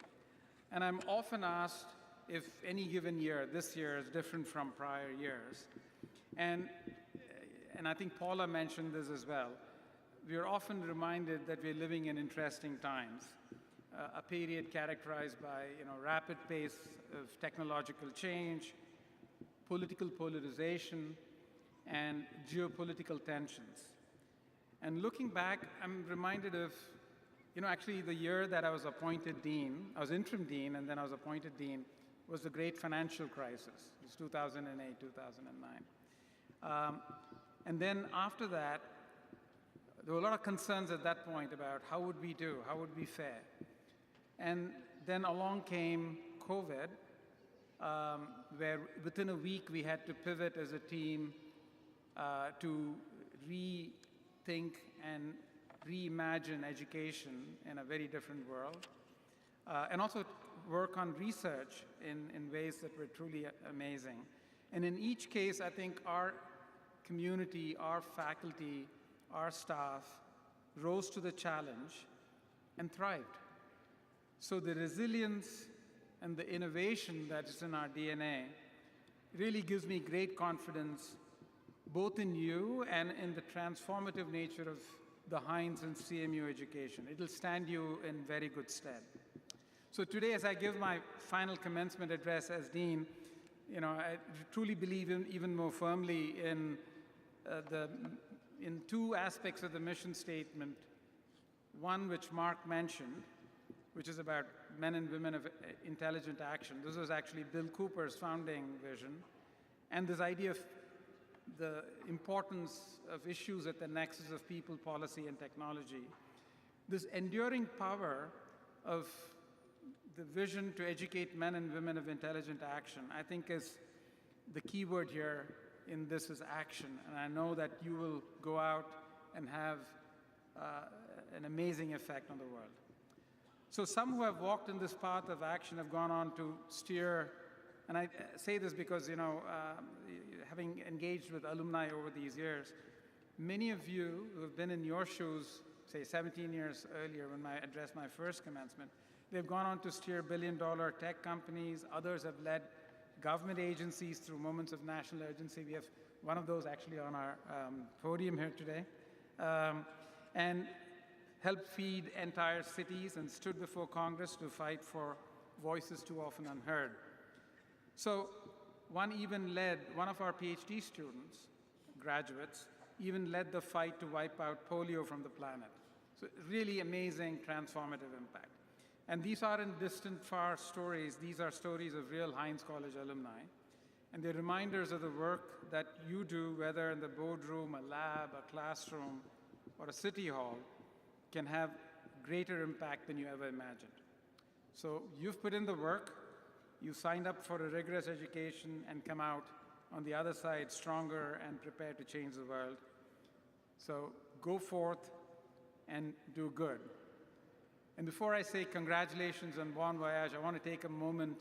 And I'm often asked if any given year, this year, is different from prior years. And I think Paula mentioned this as well. We are often reminded that we're living in interesting times, a period characterized by rapid pace of technological change, political polarization, and geopolitical tensions. And looking back, I'm reminded of, actually the year that I was appointed dean, I was interim dean, and then I was appointed dean, was the great financial crisis. It was 2008, 2009. And then after that, there were a lot of concerns at that point about how would we do, how would we fare. And then along came COVID, where within a week we had to pivot as a team to rethink and reimagine education in a very different world, and also work on research in ways that were truly amazing. And in each case, I think our community, our faculty, our staff rose to the challenge and thrived. So the resilience and the innovation that is in our DNA really gives me great confidence both in you and in the transformative nature of the Heinz and CMU education. It'll stand you in very good stead. So today, as I give my final commencement address as dean, I truly believe even more firmly in two aspects of the mission statement. One, which Mark mentioned, which is about men and women of intelligent action. This was actually Bill Cooper's founding vision. And this idea of the importance of issues at the nexus of people, policy, and technology. This enduring power of the vision to educate men and women of intelligent action, I think is the key word here in this is action. And I know that you will go out and have an amazing effect on the world. So some who have walked in this path of action have gone on to steer, and I say this because, having engaged with alumni over these years, many of you who have been in your shoes, say 17 years earlier when I addressed my first commencement, they've gone on to steer billion-dollar tech companies. Others have led government agencies through moments of national urgency. We have one of those actually on our podium here today. And helped feed entire cities and stood before Congress to fight for voices too often unheard. So one of our PhD students, graduates, even led the fight to wipe out polio from the planet. So really amazing transformative impact. And these aren't distant, far stories. These are stories of real Heinz College alumni. And they're reminders of the work that you do, whether in the boardroom, a lab, a classroom, or a city hall, can have greater impact than you ever imagined. So you've put in the work, you signed up for a rigorous education, and come out on the other side stronger and prepared to change the world. So go forth and do good. And before I say congratulations and bon voyage, I want to take a moment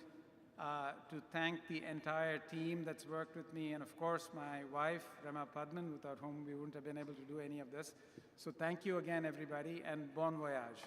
to thank the entire team that's worked with me, and of course my wife, Rema Padman, without whom we wouldn't have been able to do any of this. So thank you again, everybody, and bon voyage.